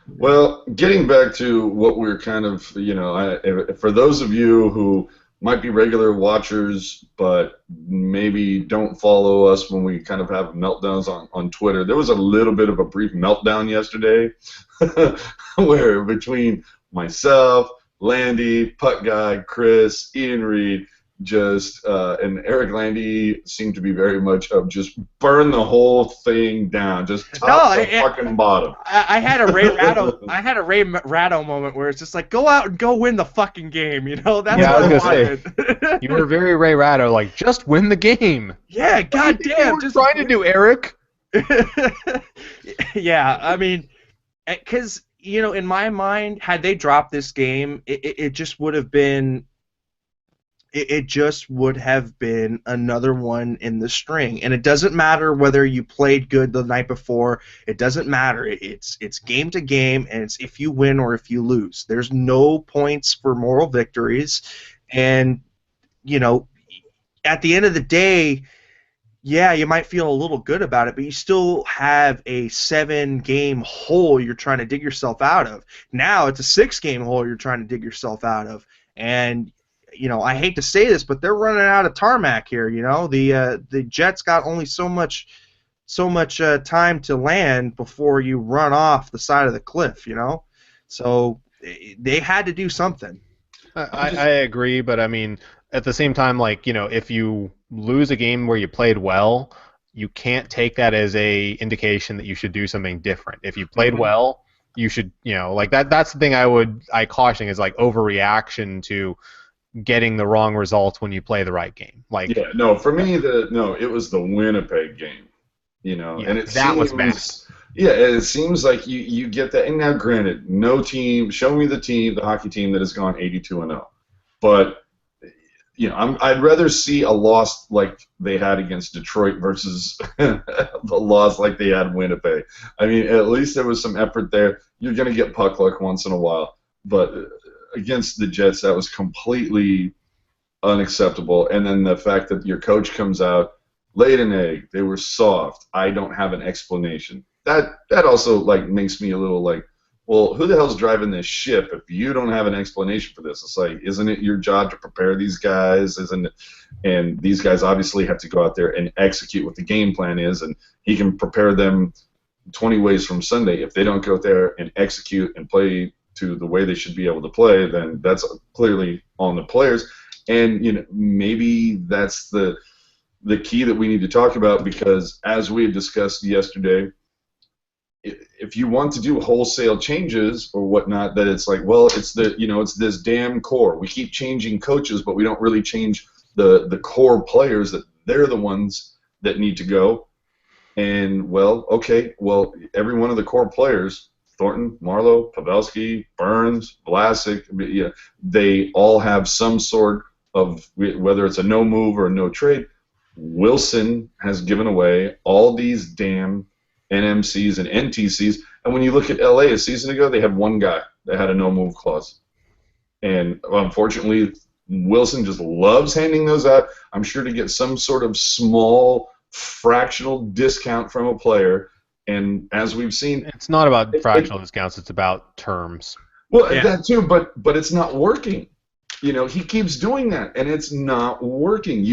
Well, getting back to what we're kind of, for those of you who might be regular watchers, but maybe don't follow us when we kind of have meltdowns on Twitter, there was a little bit of a brief meltdown yesterday where between myself, Landy, Puck Guy, Chris, Ian Reed, and Eric Landy seemed to be very much of just burn the whole thing down, just No, top to fucking bottom. I had a Ray Ratto, moment where it's just like, go out and go win the fucking game, That's Yeah, I what was I gonna wanted. You were very Ray Ratto, like, just win the game. Yeah, What do you think you goddamn, were just trying to do, Eric. Yeah, I mean, because in my mind, had they dropped this game, it just would have been. It just would have been another one in the string, and it doesn't matter whether you played good the night before. It doesn't matter. It's game to game, and it's if you win or if you lose. There's no points for moral victories, and you know, at the end of the day, yeah, you might feel a little good about it, but you still have a 7-game hole you're trying to dig yourself out of. Now it's a 6-game hole you're trying to dig yourself out of. And, I hate to say this, but they're running out of tarmac here. The Jets got only so much time to land before you run off the side of the cliff. So they had to do something. I agree, but I mean, at the same time, like, if you lose a game where you played well, you can't take that as a indication that you should do something different. If you played well, you should, like that's the thing I caution is like overreaction to getting the wrong results when you play the right game. Like, yeah, no, for me, it was the Winnipeg game, and that was bad. Yeah, it seems like you get that. And now, granted, no team. Show me the hockey team that has gone 82-0. But I'd rather see a loss like they had against Detroit versus the loss like they had in Winnipeg. I mean, at least there was some effort there. You're going to get puck luck once in a while, but against the Jets, that was completely unacceptable. And then the fact that your coach comes out, laid an egg, they were soft. I don't have an explanation. That also like makes me a little like, well, who the hell's driving this ship if you don't have an explanation for this? It's like, isn't it your job to prepare these guys? Isn't it? And these guys obviously have to go out there and execute what the game plan is, and he can prepare them 20 ways from Sunday. If they don't go out there and execute and play to the way they should be able to play, then that's clearly on the players. And maybe that's the key that we need to talk about, because as we had discussed yesterday, if you want to do wholesale changes or whatnot, that it's like, well, it's this damn core. We keep changing coaches, but we don't really change the core players. That they're the ones that need to go. And every one of the core players, Thornton, Marlowe, Pavelski, Burns, Vlasic, they all have some sort of, whether it's a no move or a no trade. Wilson has given away all these damn NMCs and NTCs, and when you look at LA a season ago, they had one guy that had a no-move clause. And unfortunately, Wilson just loves handing those out. I'm sure to get some sort of small fractional discount from a player. And as we've seen, it's not about fractional discounts, it's about terms. Well, yeah. That too, but it's not working. He keeps doing that, and it's not working.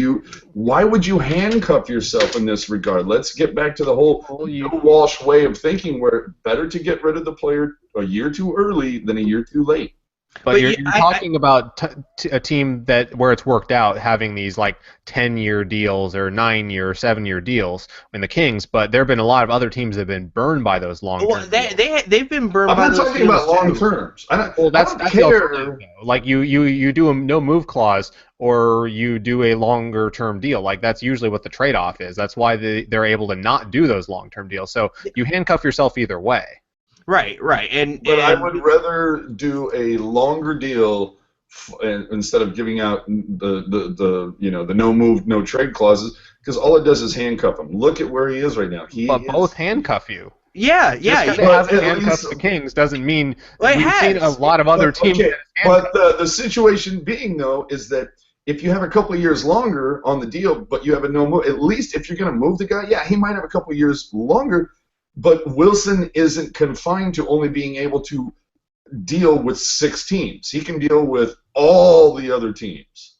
Why would you handcuff yourself in this regard? Let's get back to the whole Walsh way of thinking, where better to get rid of the player a year too early than a year too late. But you're talking about a team where it's worked out having these like 10-year deals or 9-year or 7-year deals in the Kings, but there have been a lot of other teams that have been burned by those long-term deals. They've been burned by those. I'm not talking about long terms. That's care. Like you do a no move clause or you do a longer term deal. Like that's usually what the trade off is. That's why they're able to not do those long term deals. So you handcuff yourself either way. Right. But I would rather do a longer deal instead of giving out the no move, no trade clauses, because all it does is handcuff him. Look at where he is right now. But both handcuff you. Yeah. Just because it hasn't handcuffed the Kings doesn't mean we've seen a lot of other teams. Okay, but the situation being, though, is that if you have a couple of years longer on the deal, but you have a no move, at least if you're going to move the guy, yeah, he might have a couple of years longer, but Wilson isn't confined to only being able to deal with 6 teams. He can deal with all the other teams.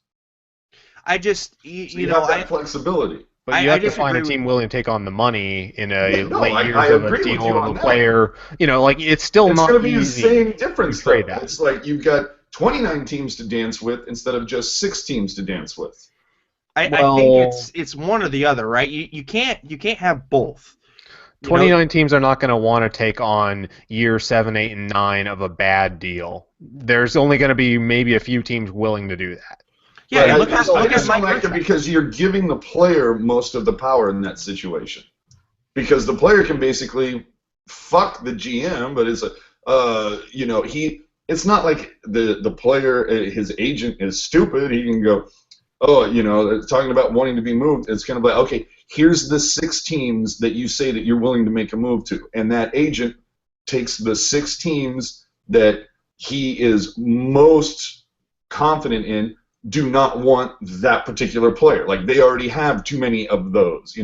I just, you know, have that flexibility. But you have to find a team willing to take on the money in late years of a deal of a player. You know, like it's still not easy. It's going to be the same difference, though. It's like you've got 29 teams to dance with instead of just 6 teams to dance with. I think it's one or the other, right? You can't have both. 29 teams are not going to want to take on year 7, 8, and 9 of a bad deal. There's only going to be maybe a few teams willing to do that. Yeah, look at Mike, because you're giving the player most of the power in that situation. Because the player can basically fuck the GM, but it's it's not like the player, his agent is stupid. He can go, talking about wanting to be moved. It's kind of like, okay, here's the 6 teams that you say that you're willing to make a move to, and that agent takes the 6 teams that he is most confident in. Do not want that particular player. Like, they already have too many of those.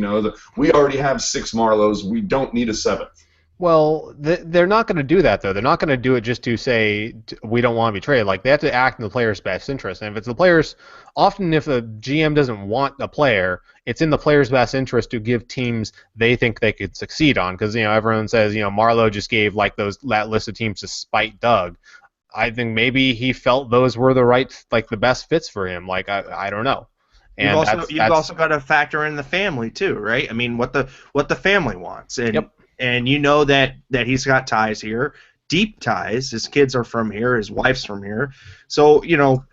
We already have 6 Marlows. We don't need a 7th. Well, they're not going to do that, though. They're not going to do it just to say we don't want to be traded. Like, they have to act in the player's best interest. And if it's the player's, often if a GM doesn't want a player, it's in the player's best interest to give teams they think they could succeed on. Because everyone says Marlowe just gave like that list of teams to spite Doug. I think maybe he felt those were the best fits for him. Like I don't know. And you've also got to factor in the family too, right? I mean, what the family wants, and yep. And that he's got ties here, deep ties. His kids are from here, his wife's from here, so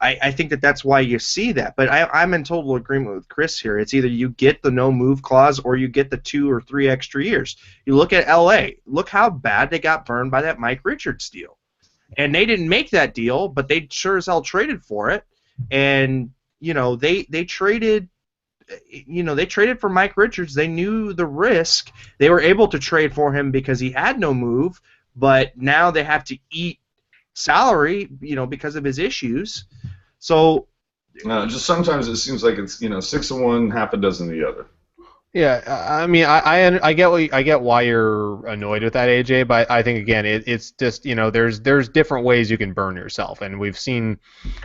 I think that's why you see that. But I'm in total agreement with Chris here. It's either you get the no move clause or you get the 2 or 3 extra years. You look at L.A. Look how bad they got burned by that Mike Richards deal. And they didn't make that deal, but they sure as hell traded for it. And they traded. They traded for Mike Richards. They knew the risk. They were able to trade for him because he had no move. But now they have to eat salary, because of his issues. So, just sometimes it seems like it's 6 of one, half a dozen of the other. Yeah, I mean, I get why you're annoyed with that, AJ, but I think again, it's just there's different ways you can burn yourself, and we've seen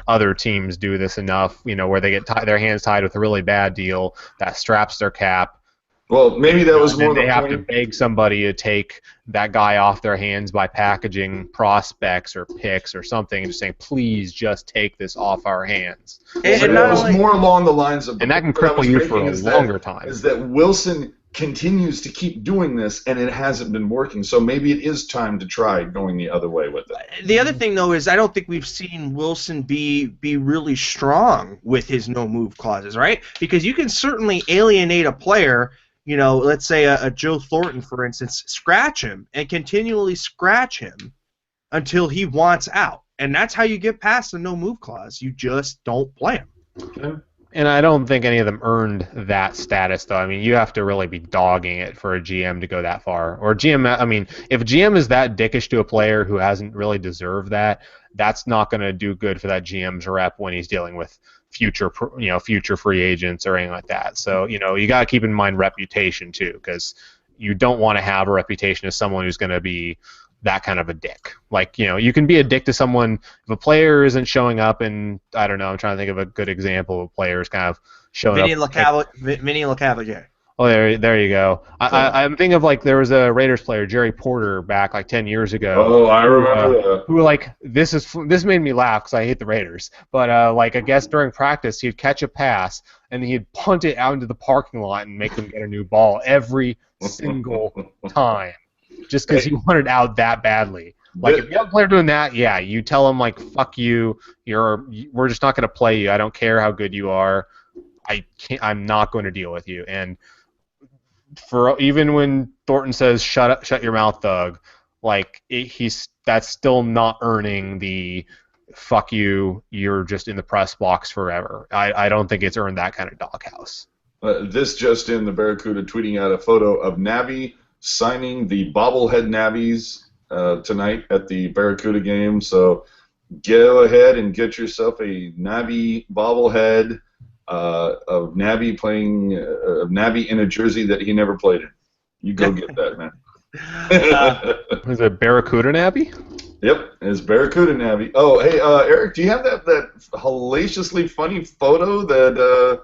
other teams do this enough, where they get their hands tied with a really bad deal that straps their cap. Well, maybe that was more. They have to beg somebody to take that guy off their hands by packaging prospects or picks or something, and just saying, "Please, just take this off our hands." And it was more along the lines of, and that can cripple you for a longer time. Is that Wilson continues to keep doing this, and it hasn't been working? So maybe it is time to try going the other way with it. The other thing, though, is I don't think we've seen Wilson be really strong with his no move clauses, right? Because you can certainly alienate a player. Let's say a Joe Thornton, for instance, scratch him and continually scratch him until he wants out. And that's how you get past the no-move clause. You just don't play him. Okay. And I don't think any of them earned that status, though. I mean, you have to really be dogging it for a GM to go that far. Or if GM is that dickish to a player who hasn't really deserved that, that's not going to do good for that GM's rep when he's dealing with future free agents or anything like that. So you got to keep in mind reputation too, because you don't want to have a reputation as someone who's going to be that kind of a dick. Like you can be a dick to someone if a player isn't showing up, and I don't know. I'm trying to think of a good example of players kind of showing up. Vinny LeCavalier. Oh, there you go. I'm thinking of there was a Raiders player, Jerry Porter, back 10 years ago. Oh, I remember that. Who this made me laugh because I hate the Raiders. But I guess during practice he'd catch a pass and he'd punt it out into the parking lot and make them get a new ball every single time, just because he wanted out that badly. If you have a player doing that, yeah, you tell him fuck you. We're just not going to play you. I don't care how good you are. I'm not going to deal with you. And even when Thornton says shut your mouth, Thug, that's still not earning the fuck you, you're just in the press box forever. I don't think it's earned that kind of doghouse. This just in, the Barracuda tweeting out a photo of Navi signing the bobblehead Navies tonight at the Barracuda game. So go ahead and get yourself a Navi bobblehead of Navi playing of Navi in a jersey that he never played in. You go get that, man. Is it Barracuda Nabby? Yep, it's Barracuda Navi. Oh, hey, Eric, do you have that hellaciously funny photo that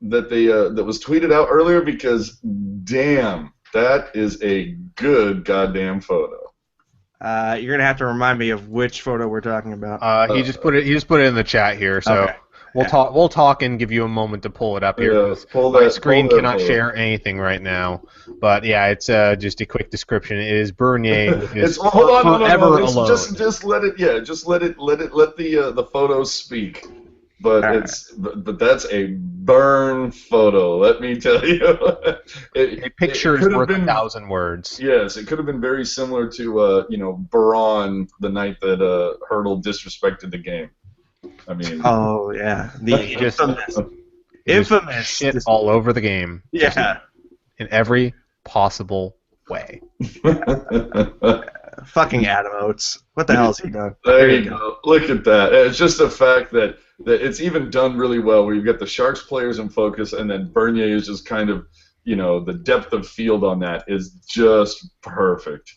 that was tweeted out earlier? Because damn, that is a good goddamn photo. You're gonna have to remind me of which photo we're talking about. He just put it in the chat here, so Okay. we'll talk and give you a moment to pull it up here. Yeah, Because pull my that- screen pull that cannot photo. share anything right now. But yeah, it's just a quick description. It is Bernier with his Hold on, forever no. alone. Just let it, let the photo speak. But All but that's a burn photo. Let me tell you. A picture is could have worth been- 1,000 words. Yes, it could have been very similar to Baron the night that Hurdle disrespected the game. I mean, Oh yeah, the He just- infamous Shit all over the game. Just Yeah, in every possible way. fucking Adam Oates. What the hell has he done? There you go. Look at that. It's just the fact that it's even done really well, where you've got the Sharks players in focus, and then Bernier is just kind of, the depth of field on that is just perfect.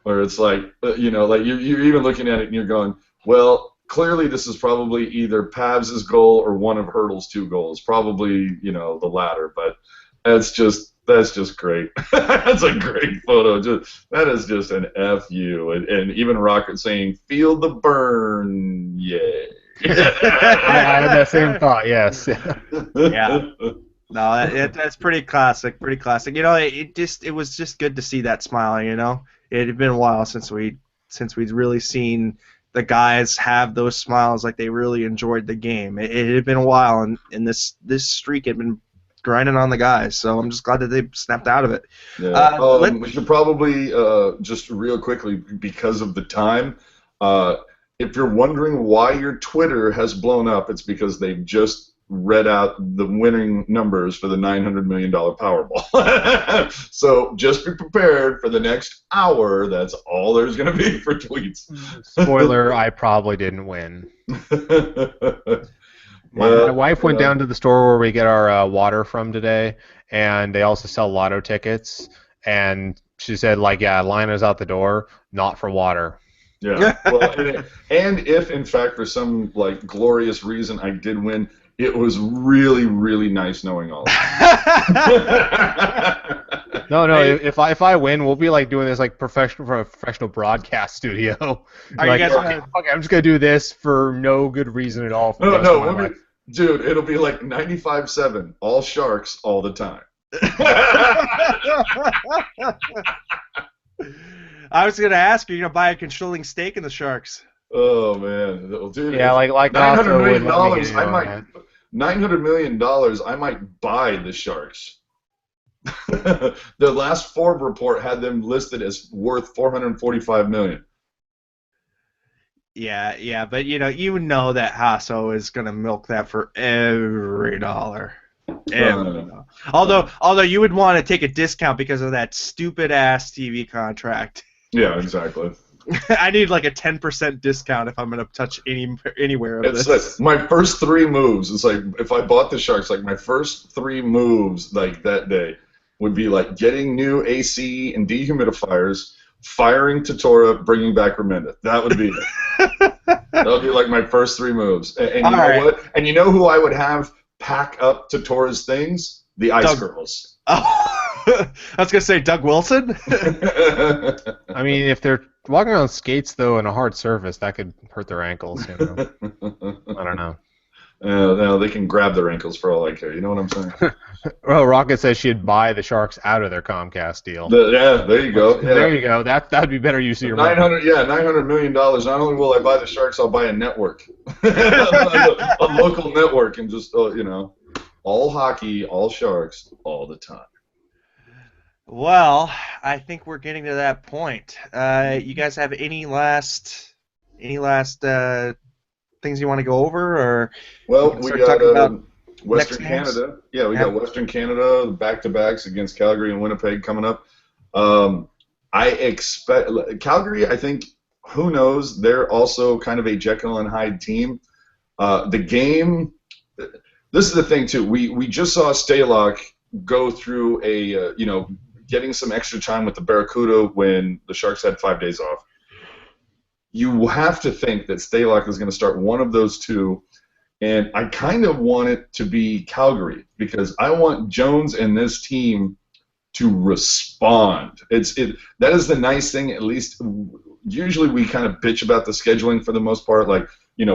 Where it's like, like you're even looking at it and you're going, well, clearly this is probably either Pavs' goal or one of Hurdle's 2 goals. Probably, the latter, but that's just great. That's a great photo. That is just an FU. And even Rocket saying, feel the burn, yay. I had that same thought, yes. Yeah. No, that's pretty classic. Pretty classic. It was just good to see that smile. It had been a while since we'd really seen the guys have those smiles like they really enjoyed the game. It had been a while, and this streak had been grinding on the guys. So I'm just glad that they snapped out of it. Yeah. We should probably just real quickly, because of the time, if you're wondering why your Twitter has blown up, it's because they've just read out the winning numbers for the $900 million Powerball. So just be prepared for the next hour. That's all there's going to be for tweets. Spoiler, I probably didn't win. My wife went down to the store where we get our water from today, and they also sell lotto tickets, and she said, line is out the door, not for water. Yeah. Well, and if, in fact, for some glorious reason I did win, it was really, really nice knowing all that. No. If I win, we'll be doing this professional broadcast studio. Are you guys okay, I'm just gonna do this for no good reason at all. Dude, it'll be 95-7, all Sharks all the time. I was gonna ask, are you gonna buy a controlling stake in the Sharks? Oh man, dude. Yeah, $900 million. $900 million. I might buy the Sharks. The last Forbes report had them listed as worth $445 million. Yeah, but you know that Hasso is gonna milk that for every dollar. Although you would want to take a discount because of that stupid ass TV contract. Yeah, exactly. I need a 10% discount if I'm gonna touch anywhere of this. It's my first 3 moves. It's if I bought the Sharks, my first 3 moves that day would be getting new AC and dehumidifiers, firing Totora, bringing back Remenda. That would be it. That would be my first 3 moves. And you know what? And you know who I would have pack up Totora's things? The Ice Girls. Oh, I was gonna say Doug Wilson. I mean, if they're walking around skates though in a hard surface, that could hurt their ankles. I don't know. No, they can grab their ankles for all I care. You know what I'm saying? Well, Rocket says she'd buy the Sharks out of their Comcast deal. There you go. Yeah. There you go. That'd be better use of your money. $900 million. Not only will I buy the Sharks, I'll buy a network, a local network, and just all hockey, all Sharks, all the time. Well, I think we're getting to that point. You guys have any last Any last things you want to go over, or we Well, can we start got talking about next Western games? Canada. Yeah, we Yeah. got Western Canada back-to-backs against Calgary and Winnipeg coming up. Um, I expect Calgary. I think who knows? They're also kind of a Jekyll and Hyde team. The game. This is the thing too. We just saw Stalock go through a getting some extra time with the Barracuda when the Sharks had 5 days off. You have to think that Stalock is going to start one of those two, and I kind of want it to be Calgary because I want Jones and this team to respond. That is the nice thing. At least usually we kind of bitch about the scheduling for the most part. Like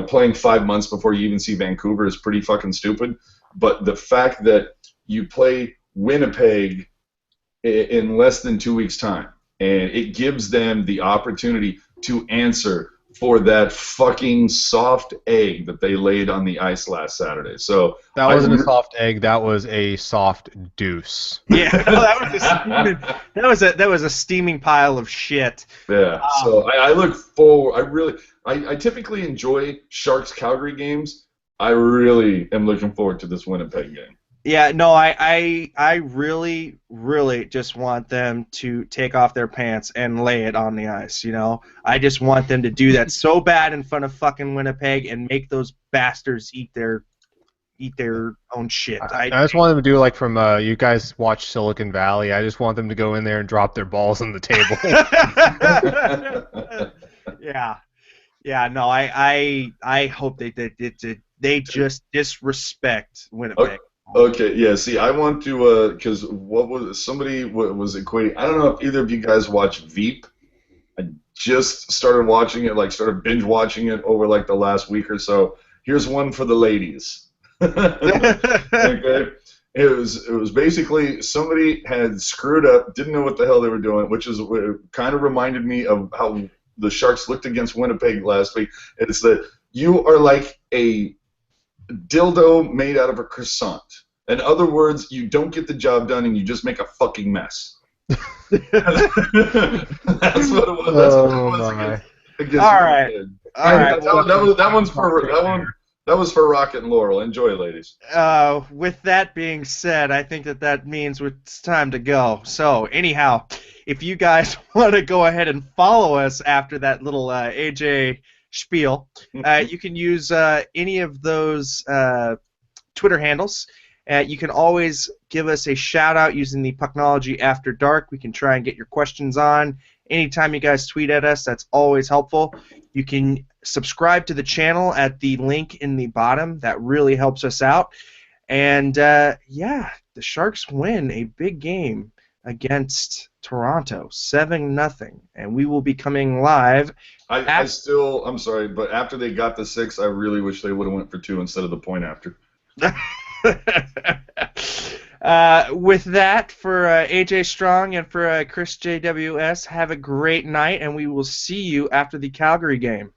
playing 5 months before you even see Vancouver is pretty fucking stupid. But the fact that you play Winnipeg in less than 2 weeks' time, and it gives them the opportunity to answer for that fucking soft egg that they laid on the ice last Saturday. So That wasn't a soft egg. That was a soft deuce. Yeah, no, that was a steaming pile of shit. Yeah. So I look forward. I typically enjoy Sharks Calgary games. I really am looking forward to this Winnipeg game. Yeah, no, I really, really just want them to take off their pants and lay it on the ice, I just want them to do that so bad in front of fucking Winnipeg and make those bastards eat their own shit. I just want them to do like from you guys watch Silicon Valley. I just want them to go in there and drop their balls on the table. Yeah. Yeah, no, I hope they just disrespect Winnipeg. Okay, yeah. See, I want to because somebody was equating. I don't know if either of you guys watch Veep. I just started watching it, started binge watching it over the last week or so. Here's one for the ladies. Okay, it was basically somebody had screwed up, didn't know what the hell they were doing, which is what kind of reminded me of how the Sharks looked against Winnipeg last week. It's that you are like a dildo made out of a croissant. In other words, you don't get the job done and you just make a fucking mess. That's what it was. That's what it was against All right. All right. That was for Rocket and Laurel. Enjoy, ladies. With that being said, I think that means it's time to go. So, anyhow, if you guys want to go ahead and follow us after that little AJ spiel, you can use any of those Twitter handles. You can always give us a shout out using the Pucknology After Dark. We can try and get your questions on. Anytime you guys tweet at us, that's always helpful. You can subscribe to the channel at the link in the bottom. That really helps us out. And yeah, the Sharks win a big game against Toronto, 7-0, and we will be coming live. I'm sorry, but after they got the 6, I really wish they would have went for 2 instead of the point after. With that, for AJ Strong and for Chris JWS, have a great night, and we will see you after the Calgary game.